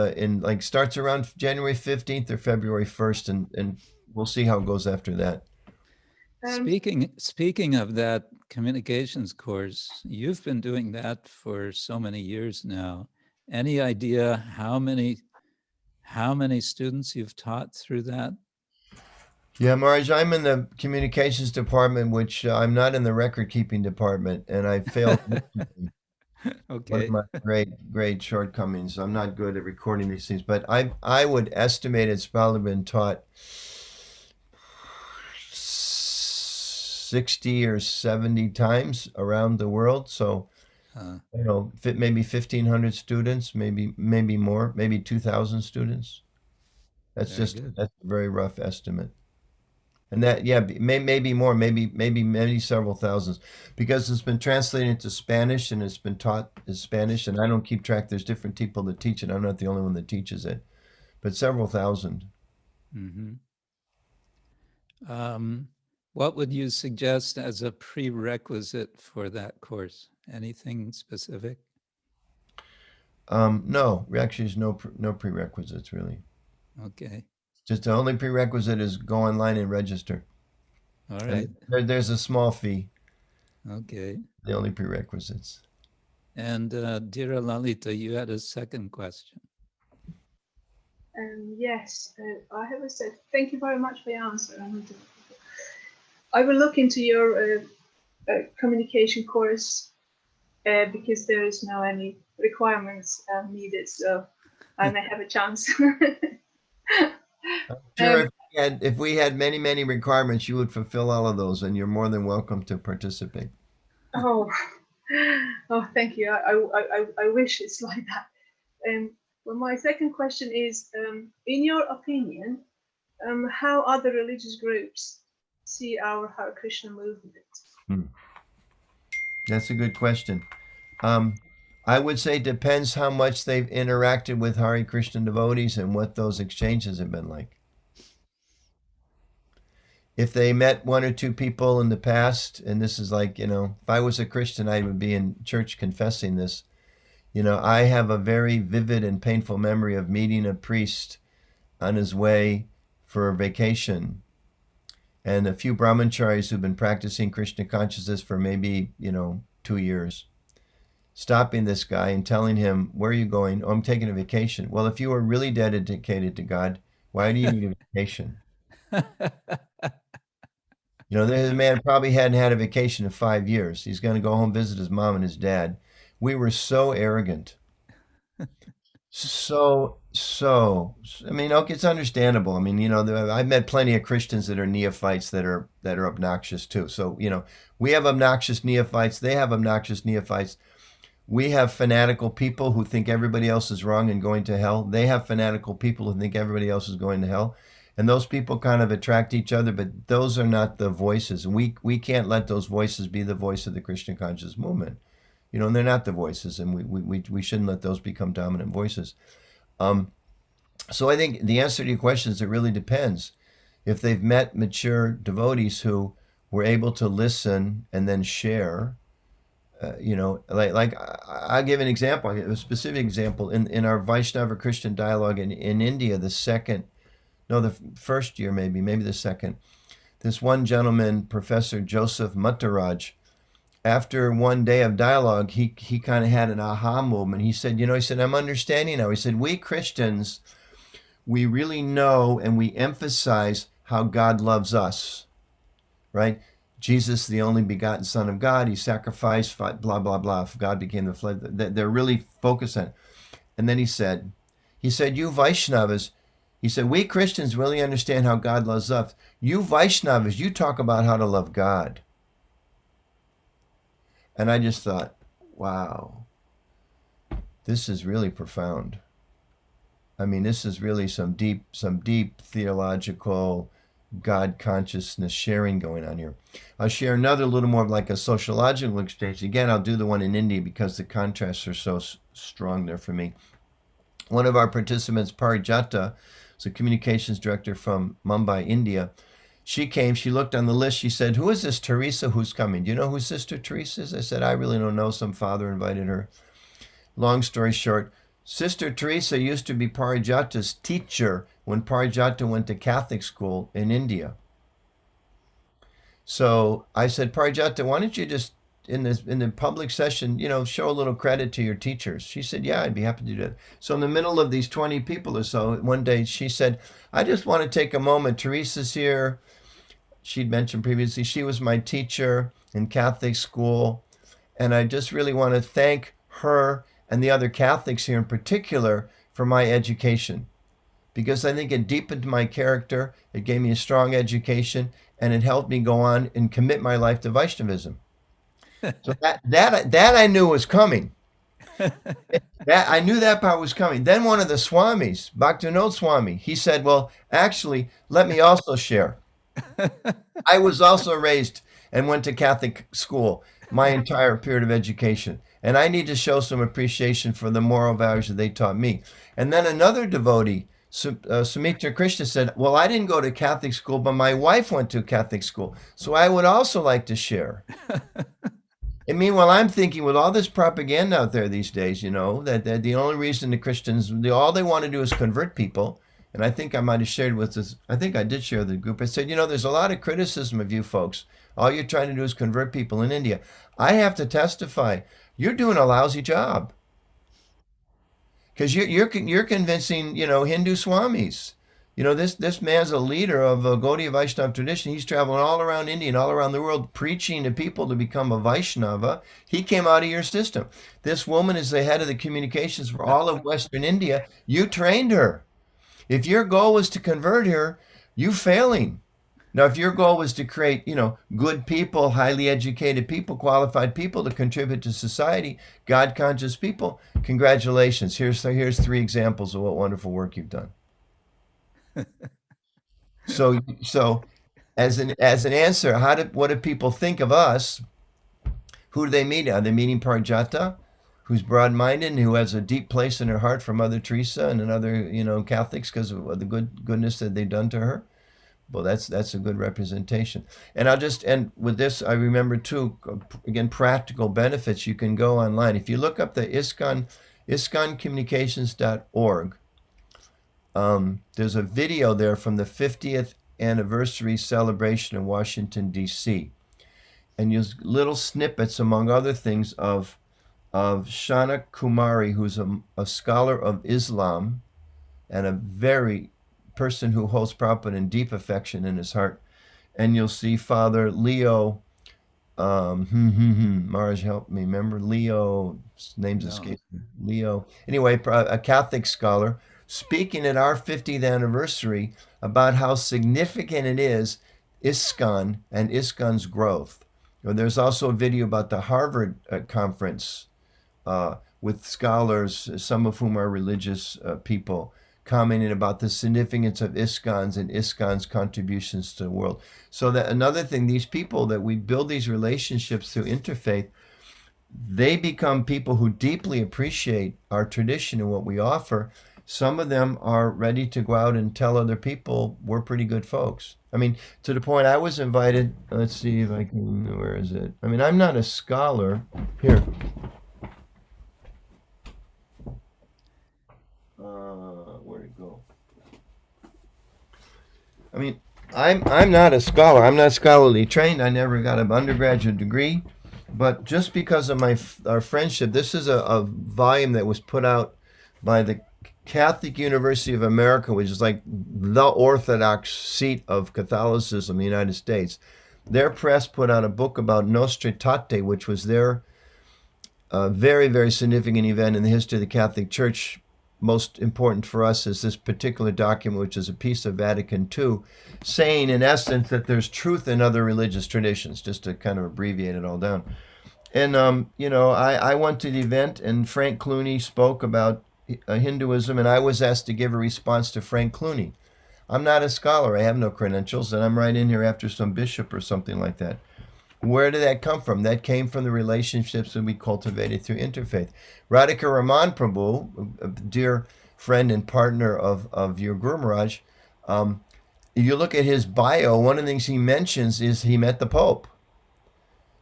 S4: starts around January 15th or February 1st, and we'll see how it goes after that.
S1: Speaking of that communications course, you've been doing that for so many years now. Any idea how many students you've taught through that?
S4: Yeah, Maharaj, I'm in the communications department, which I'm not in the record keeping department, and I failed.
S1: Okay.
S4: One of my great shortcomings. I'm not good at recording these things, but I would estimate it's probably been taught 60 or 70 times around the world. So, maybe 1,500 students, maybe more, maybe 2,000 students. That's
S1: Very good.
S4: that's a very rough estimate. And that, yeah, maybe more, maybe several thousands, because it's been translated into Spanish and it's been taught in Spanish, and I don't keep track. There's different people that teach it. I'm not the only one that teaches it, but several thousand.
S1: Mm-hmm. What would you suggest as a prerequisite for that course? Anything specific?
S4: No, actually, there's no prerequisites really.
S1: Okay.
S4: Just the only prerequisite is go online and register.
S1: All right.
S4: There's a small fee.
S1: Okay.
S4: The only prerequisites.
S1: And dear Lalita, you had a second question.
S5: Yes, I have a set. Thank you very much for your answer. I will look into your communication course because there is no any requirements needed, so I may have a chance.
S4: I'm sure if we had many requirements, you would fulfill all of those, and you're more than welcome to participate.
S5: Oh, thank you. I wish it's like that. Well, my second question is, in your opinion, how other religious groups see our Hare Krishna movement?
S4: That's a good question. I would say it depends how much they've interacted with Hare Krishna devotees and what those exchanges have been like. If they met 1 or 2 people in the past, and this is like, if I was a Christian, I would be in church confessing this. I have a very vivid and painful memory of meeting a priest on his way for a vacation, and a few brahmacharis who've been practicing Krishna consciousness for maybe, 2 years, stopping this guy and telling him, "Where are you going?" "Oh, I'm taking a vacation." "Well, if you were really dedicated to God, why do you need a vacation?" This man probably hadn't had a vacation in 5 years. He's going to go home, visit his mom and his dad. We were so arrogant. So, okay, it's understandable. I've met plenty of Christians that are neophytes that are obnoxious too. So, we have obnoxious neophytes. They have obnoxious neophytes. We have fanatical people who think everybody else is wrong and going to hell. They have fanatical people who think everybody else is going to hell. And those people kind of attract each other, but those are not the voices. And we can't let those voices be the voice of the Krishna conscious movement. And they're not the voices, and we shouldn't let those become dominant voices. So I think the answer to your question is it really depends. If they've met mature devotees who were able to listen and then share, like I'll give an example, a specific example. In our Vaishnava Christian dialogue in India, the first year, maybe the second, this one gentleman, Professor Joseph Muttaraj, after one day of dialogue, he kind of had an aha moment. He said, I'm understanding now. He said, we Christians, we really know and we emphasize how God loves us, right? Jesus, the only begotten Son of God, he sacrificed, blah, blah, blah. God became the flesh. They're really focused on it. And then he said, you Vaishnavas, he said, we Christians really understand how God loves us. You Vaishnavas, you talk about how to love God. And I just thought, wow, this is really profound. I mean, this is really some deep theological God consciousness sharing going on here. I'll share another little more of like a sociological exchange. Again, I'll do the one in India because the contrasts are so strong there for me. One of our participants, Parijata, is a communications director from Mumbai, India. She came, she looked on the list, she said, who is this Teresa who's coming? Do you know who Sister Teresa is? I said, I really don't know. Some father invited her. Long story short, Sister Teresa used to be Parijata's teacher when Parijata went to Catholic school in India. So I said, Parijata, why don't you just, in the public session, show a little credit to your teachers? She said, yeah, I'd be happy to do that. So in the middle of these 20 people or so, one day she said, I just want to take a moment. Teresa's here. She'd mentioned previously, she was my teacher in Catholic school. And I just really want to thank her and the other Catholics here in particular for my education, because I think it deepened my character, it gave me a strong education, and it helped me go on and commit my life to Vaishnavism. So that I knew was coming. I knew that part was coming. Then one of the Swamis, Bhaktivinoda Swami, he said, well, actually, let me also share. I was also raised and went to Catholic school my entire period of education. And I need to show some appreciation for the moral values that they taught me. And then another devotee, Sumitra Krishna, said, well, I didn't go to Catholic school, but my wife went to Catholic school. So I would also like to share. And meanwhile, I'm thinking with all this propaganda out there these days, that the only reason the Christians, all they want to do is convert people. And I think I might have shared with this, I think I did share with the group. I said, there's a lot of criticism of you folks. All you're trying to do is convert people in India. I have to testify, you're doing a lousy job. Because you're convincing, Hindu swamis. This man's a leader of a Gaudiya Vaishnava tradition. He's traveling all around India and all around the world preaching to people to become a Vaishnava. He came out of your system. This woman is the head of the communications for all of Western India. You trained her. If your goal was to convert her, you failing. Now, if your goal was to create, good people, highly educated people, qualified people to contribute to society, God-conscious people, congratulations. Here's 3 examples of what wonderful work you've done. So as an answer, what do people think of us? Who do they meet? Are they meeting Parijata, who's broad-minded and who has a deep place in her heart for Mother Teresa and another, Catholics because of the goodness that they've done to her? Well, that's a good representation. And I'll just end with this. I remember too, again, practical benefits. You can go online. If you look up the ISKCONcommunications.org, there's a video there from the 50th anniversary celebration in Washington, D.C. And there's little snippets, among other things, of Shana Kumari, who's a scholar of Islam and a very person who holds Prabhupada in deep affection in his heart. And you'll see Father Leo, Maharaj help me, remember Leo, his name's escaped me. Leo. Anyway, a Catholic scholar, speaking at our 50th anniversary about how significant it is, ISKCON and ISKCON's growth. There's also a video about the Harvard conference with scholars, some of whom are religious people, commenting about the significance of ISKCON's and ISKCON's contributions to the world. So that another thing, these people that we build these relationships through interfaith, they become people who deeply appreciate our tradition and what we offer. Some of them are ready to go out and tell other people we're pretty good folks. I mean, to the point I was invited, let's see if I can, where is it? I mean, I'm not a scholar. Here. Where'd it go? I mean, I'm not a scholar. I'm not scholarly trained. I never got an undergraduate degree. But just because of our friendship, this is a volume that was put out by the Catholic University of America, which is like the orthodox seat of Catholicism in the United States. Their press put out a book about Nostra Aetate, which was their very, very significant event in the history of the Catholic Church. Most important for us is this particular document, which is a piece of Vatican II, saying in essence that there's truth in other religious traditions, just to kind of abbreviate it all down. And, I went to the event and Frank Clooney spoke about Hinduism, and I was asked to give a response to Frank Clooney. I'm not a scholar. I have no credentials, and I'm right in here after some bishop or something like that. Where did that come from? That came from the relationships that we cultivated through interfaith. Radhika Raman Prabhu, a dear friend and partner of your Guru Maharaj, if you look at his bio, one of the things he mentions is he met the Pope.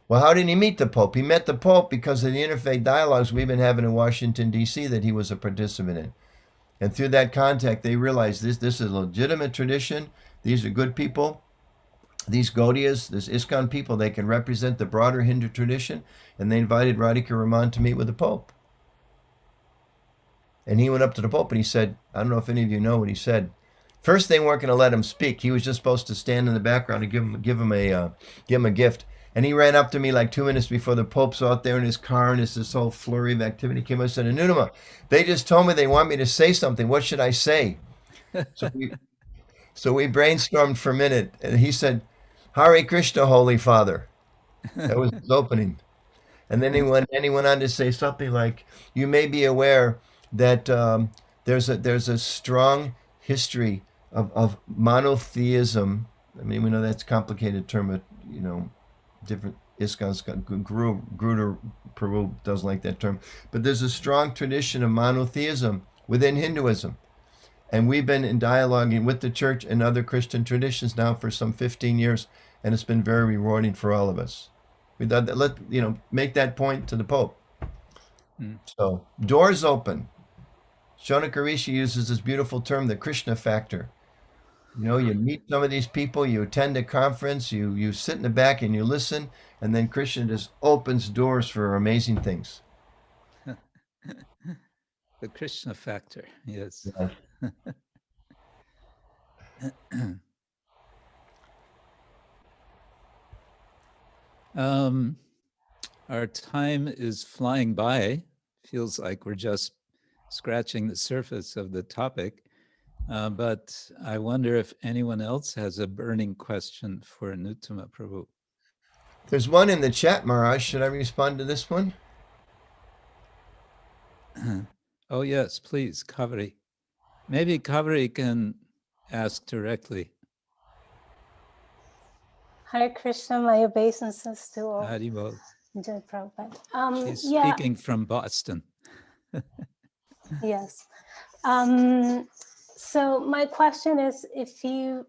S4: Well, how did he meet the Pope? He met the Pope because of the interfaith dialogues we've been having in Washington, D.C. that he was a participant in. And through that contact, they realized this is a legitimate tradition. These are good people. These Gaudiyas, this ISKCON people, they can represent the broader Hindu tradition. And they invited Radhika Raman to meet with the Pope. And he went up to the Pope and he said, I don't know if any of you know what he said. First, they weren't going to let him speak. He was just supposed to stand in the background and give him a gift. And he ran up to me like 2 minutes before the Pope's out there in his car, and it's this whole flurry of activity came up and said, Anuttama, they just told me they want me to say something. What should I say? So we brainstormed for a minute, and he said, Hare Krishna, Holy Father. That was his opening. And then he went on to say something like, you may be aware that there's a strong history of monotheism. I mean, we know that's a complicated term, but, different ISKCON's Guru Prabhu doesn't like that term. But there's a strong tradition of monotheism within Hinduism. And we've been in dialoguing with the church and other Christian traditions now for some 15 years, and it's been very rewarding for all of us. We thought that make that point to the Pope. So doors open. Shonaka Rishi uses this beautiful term, the Krishna factor. You meet some of these people, you attend a conference, you sit in the back and you listen, and then Krishna just opens doors for amazing things.
S1: The Krishna factor, yes. Our time is flying by. Feels like we're just scratching the surface of the topic. But I wonder if anyone else has a burning question for Anuttama Prabhu.
S4: There's one in the chat, Maharaj. Should I respond to this one?
S1: Oh, yes, please, Kaveri. Maybe Kaveri can ask directly.
S6: Hare Krishna, my obeisances to all.
S1: Haribol.
S6: Jai Prabhupada.
S1: She's speaking from Boston.
S6: Yes. So my question is, if you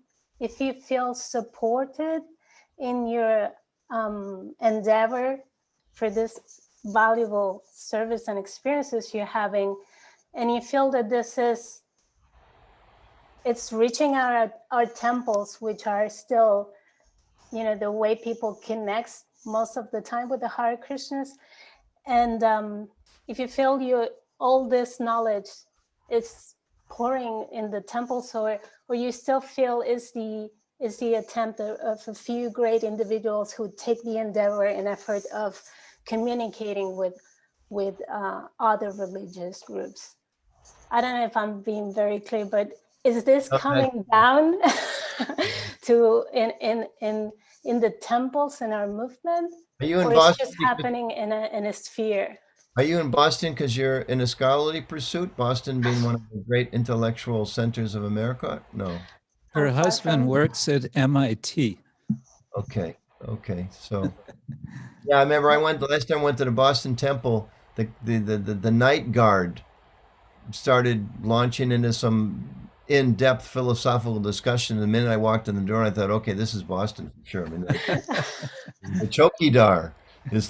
S6: feel supported in your endeavor for this valuable service and experiences you're having, and you feel that it's reaching our temples, which are still, the way people connect most of the time with the Hare Krishnas, and if you feel all this knowledge is pouring in the temples, or you still feel is the attempt of a few great individuals who take the endeavor and effort of communicating with other religious groups. I don't know if I'm being very clear, but is this coming down to in the temples in our movement?
S4: Are you in
S6: or
S4: Boston?
S6: It's just happening in a sphere?
S4: Are you in Boston because you're in a scholarly pursuit? Boston being one of the great intellectual centers of America? No.
S1: Her husband works at MIT.
S4: Okay. So, yeah, I remember last time I went to the Boston Temple, the night guard started launching into some in-depth philosophical discussion. The minute I walked in the door, I thought, okay, this is Boston for sure. I mean, the chokidar is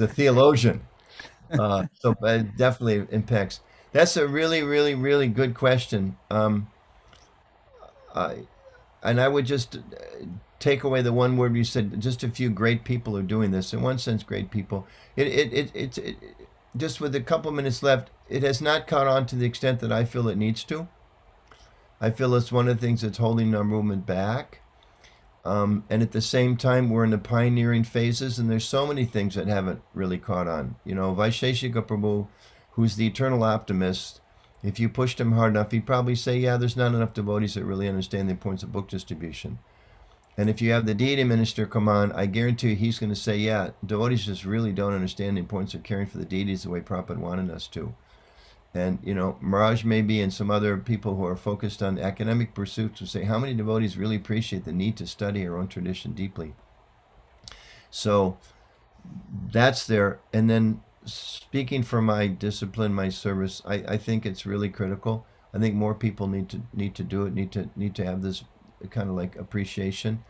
S4: a theologian. So it definitely impacts. That's a really, really, really good question. And I would just take away the one word you said. Just a few great people are doing this. In one sense, great people. It's just with a couple minutes left. It has not caught on to the extent that I feel it needs to. I feel it's one of the things that's holding our movement back. And at the same time, we're in the pioneering phases, and there's so many things that haven't really caught on. Vaisheshika Prabhu, who's the eternal optimist, if you pushed him hard enough, he'd probably say, yeah, there's not enough devotees that really understand the importance of book distribution. And if you have the deity minister come on, I guarantee you he's going to say, yeah, devotees just really don't understand the importance of caring for the deities the way Prabhupada wanted us to. And, you know, Maharaj maybe and some other people who are focused on academic pursuits will say, how many devotees really appreciate the need to study our own tradition deeply? So that's there. And then speaking for my discipline, my service, I think it's really critical. I think more people need to do it, need to have this kind of like appreciation.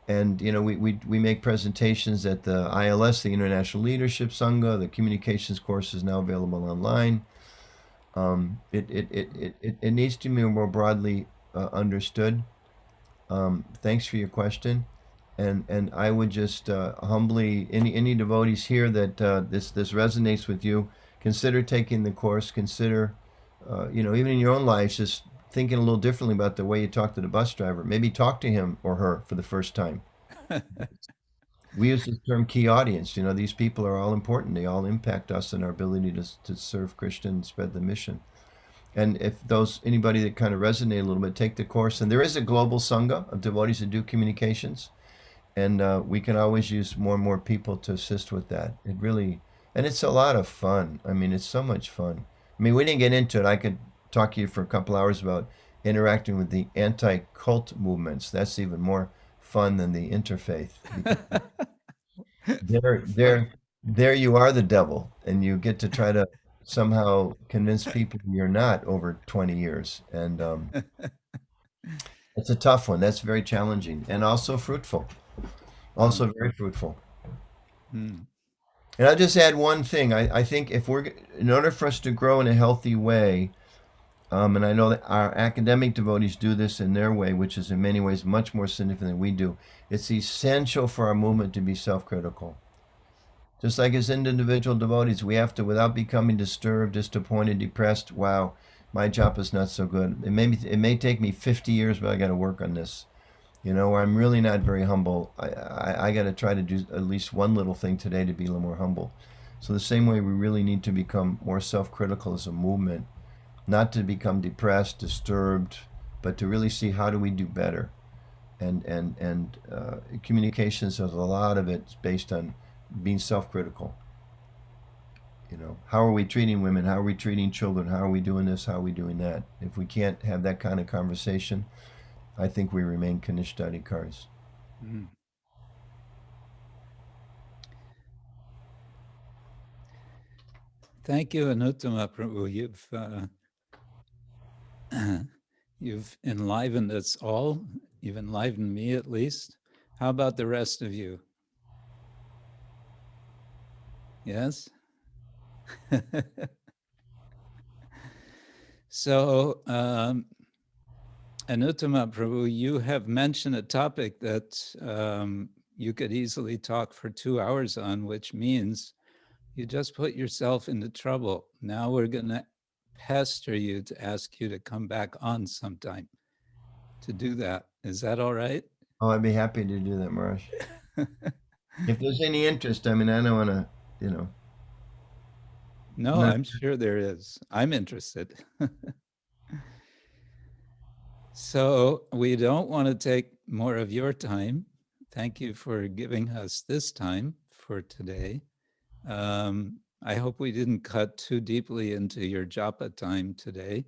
S4: And you know, we make presentations at the ILS, the International Leadership Sanga. The communications course is now available online. It needs to be more broadly understood. Thanks for your question, and I would just humbly, any devotees here that this resonates with you, consider taking the course. Consider, you know, even in your own lives, just thinking a little differently about the way you talk to the bus driver. Maybe talk to him or her for the first time. We use the term key audience. You know, these people are all important. They all impact us and our ability to serve Krishna and spread the mission. And if anybody that kind of resonate a little bit, take the course. And there is a global sangha of devotees that do communications. And we can always use more and more people to assist with that. It really, and it's a lot of fun. I mean, it's so much fun. I mean, we didn't get into it. I could talk to you for a couple hours about interacting with the anti-cult movements. That's even more fun than the interfaith. There you are the devil, and you get to try to somehow convince people you're not over 20 years. And it's a tough one. That's very challenging and also fruitful. Also very fruitful. And I'll just add one thing. I think in order for us to grow in a healthy way, and I know that our academic devotees do this in their way, which is in many ways much more significant than we do. It's essential for our movement to be self-critical. Just like as individual devotees, we have to, without becoming disturbed, disappointed, depressed, wow, my job is not so good. It may take me 50 years, but I got to work on this. You know, I'm really not very humble. I got to try to do at least one little thing today to be a little more humble. So the same way we really need to become more self-critical as a movement, not to become depressed, disturbed, but to really see how do we do better. And communications, there's a lot of it based on being self-critical. You know, how are we treating women? How are we treating children? How are we doing this? How are we doing that? If we can't have that kind of conversation, I think we remain Kanishtadikaris.
S1: Thank you, Anuttama Prabhu. You've enlivened us all. You've enlivened me, at least. How about the rest of you? Yes? So, Anuttama Prabhu, you have mentioned a topic that you could easily talk for 2 hours on, which means you just put yourself into trouble. Now we're going to pester you to ask you to come back on sometime to do that. Is that all right?
S4: Oh, I'd be happy to do that, Maharaj. If there's any interest, I mean, I don't want to, you know.
S1: No, I'm sure there is. I'm interested. So we don't want to take more of your time. Thank you for giving us this time for today. I hope we didn't cut too deeply into your japa time today.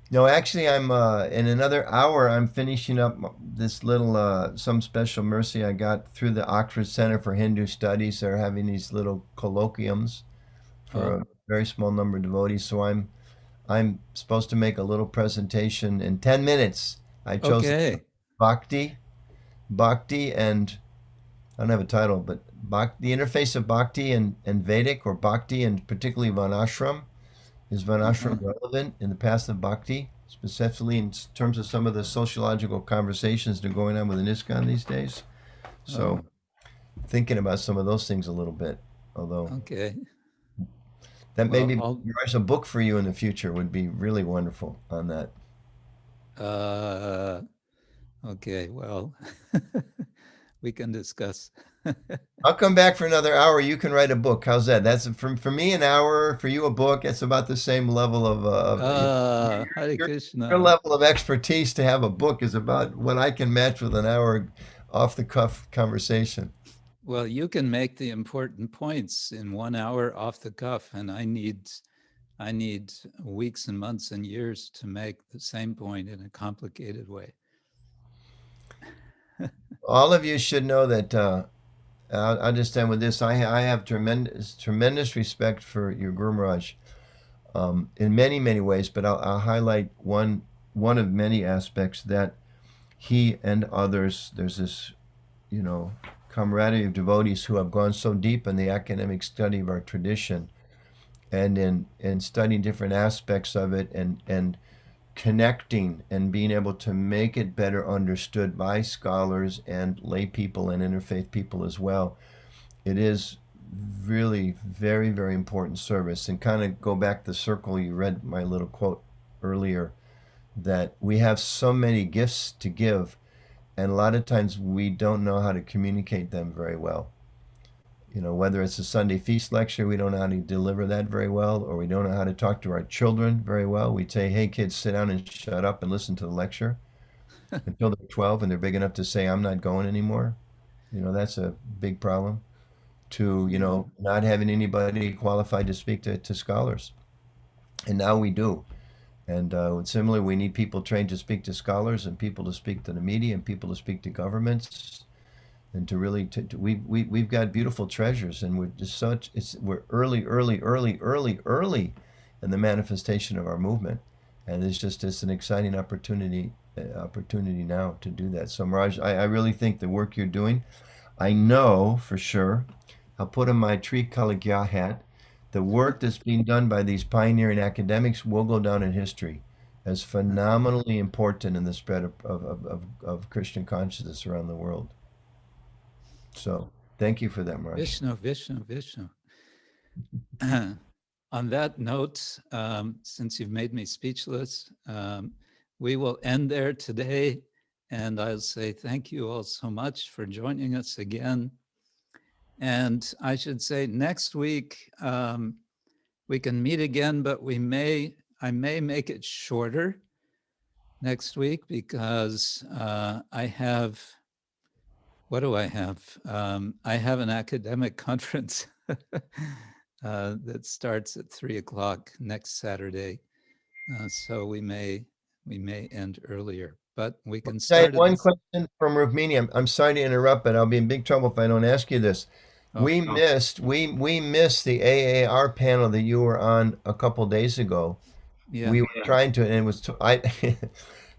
S4: No, actually, I'm in another hour, I'm finishing up this little, some special mercy I got through the Oxford Center for Hindu Studies. They're having these little colloquiums for a very small number of devotees. So I'm supposed to make a little presentation in 10 minutes. I chose Bhakti, and I don't have a title, but the interface of Bhakti and Vedic, or Bhakti and particularly Varnashram. Is Varnashram relevant in the path of Bhakti, specifically in terms of some of the sociological conversations that are going on within ISKCON these days? So thinking about some of those things a little bit, although that maybe there's a book for you in the future would be really wonderful on that.
S1: Okay, well, we can discuss.
S4: I'll come back for another hour. You can write a book. How's that? That's for me an hour. For you a book. It's about the same level of
S1: Hare Krishna.
S4: Your level of expertise to have a book is about what I can match with an hour off the cuff conversation.
S1: Well, you can make the important points in 1 hour off the cuff, and I need weeks and months and years to make the same point in a complicated way.
S4: All of you should know that I'll understand with this. I have tremendous respect for your Guru Maharaj in many, many ways, but I'll highlight one of many aspects that he and others, there's this, camaraderie of devotees who have gone so deep in the academic study of our tradition and in studying different aspects of it and connecting and being able to make it better understood by scholars and lay people and interfaith people as well. It is really very, very important service. And kind of go back the circle, you read my little quote earlier, that we have so many gifts to give, and a lot of times we don't know how to communicate them very well. Whether it's a Sunday feast lecture, we don't know how to deliver that very well, or we don't know how to talk to our children very well. We'd say, hey, kids, sit down and shut up and listen to the lecture until they're 12 and they're big enough to say, I'm not going anymore. That's a big problem. To, not having anybody qualified to speak to scholars. And now we do. And similarly, we need people trained to speak to scholars and people to speak to the media and people to speak to governments. And to really, we've got beautiful treasures, and we're just we're early in the manifestation of our movement, and it's an exciting opportunity now to do that. So Maharaj, I really think the work you're doing, I know for sure, I'll put on my Tree Kaligya hat, the work that's being done by these pioneering academics will go down in history as phenomenally important in the spread of Christian consciousness around the world. So thank you for that, Maharaj.
S1: Vishnu. On that note, since you've made me speechless, we will end there today. And I'll say thank you all so much for joining us again. And I should say next week, we can meet again, but I may make it shorter next week because I have, what do I have? I have an academic conference that starts at 3 o'clock next Saturday. So we may end earlier, but we can start.
S4: One question from Rukmini. I'm sorry to interrupt, but I'll be in big trouble if I don't ask you this. We missed the AAR panel that you were on a couple days ago. Yeah. We were trying to, and it was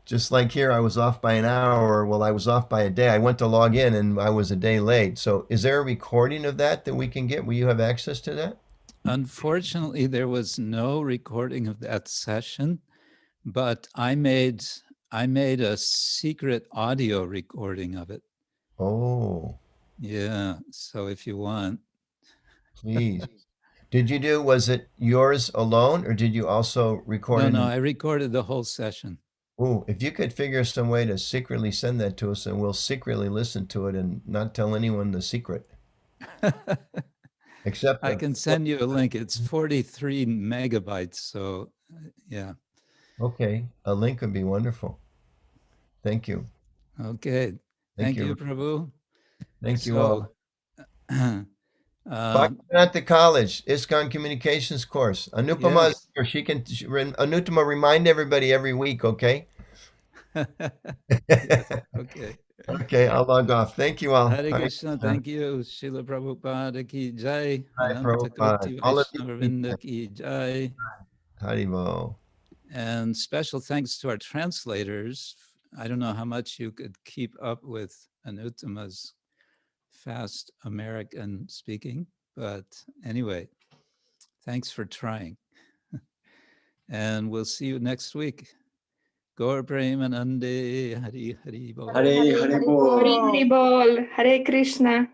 S4: just like here, I was off by an hour. Well, I was off by a day. I went to log in and I was a day late. So is there a recording of that we can get? Will you have access to that?
S1: Unfortunately, there was no recording of that session, but I made a secret audio recording of it.
S4: Oh.
S1: Yeah. So if you want.
S4: Please. Was it yours alone, or did you also record?
S1: No, I recorded the whole session.
S4: Oh, if you could figure some way to secretly send that to us, and we'll secretly listen to it and not tell anyone the secret. Except
S1: I can send you a link. It's 43 megabytes. So yeah.
S4: Okay. A link would be wonderful. Thank you.
S1: Okay. Thank you, Prabhu.
S4: Thank you all. At the college, ISKCON Communications course. Anuttama is here. Anuttama, remind everybody every week, okay?
S1: Okay.
S4: Okay, I'll log off. Thank you all.
S1: Hare Krishna, thank you. Srila Prabhupada ki jai.
S4: Hi, Prabhupada. All of you.
S1: Ki jai.
S4: Haribo.
S1: And special thanks to our translators. I don't know how much you could keep up with Anuttama's fast American speaking, but anyway, thanks for trying. And we'll see you next week. Gaur Premanande, Hari Hari Bol.
S7: Hari Hari Bol. Hari Hari Bol. Hare Krishna.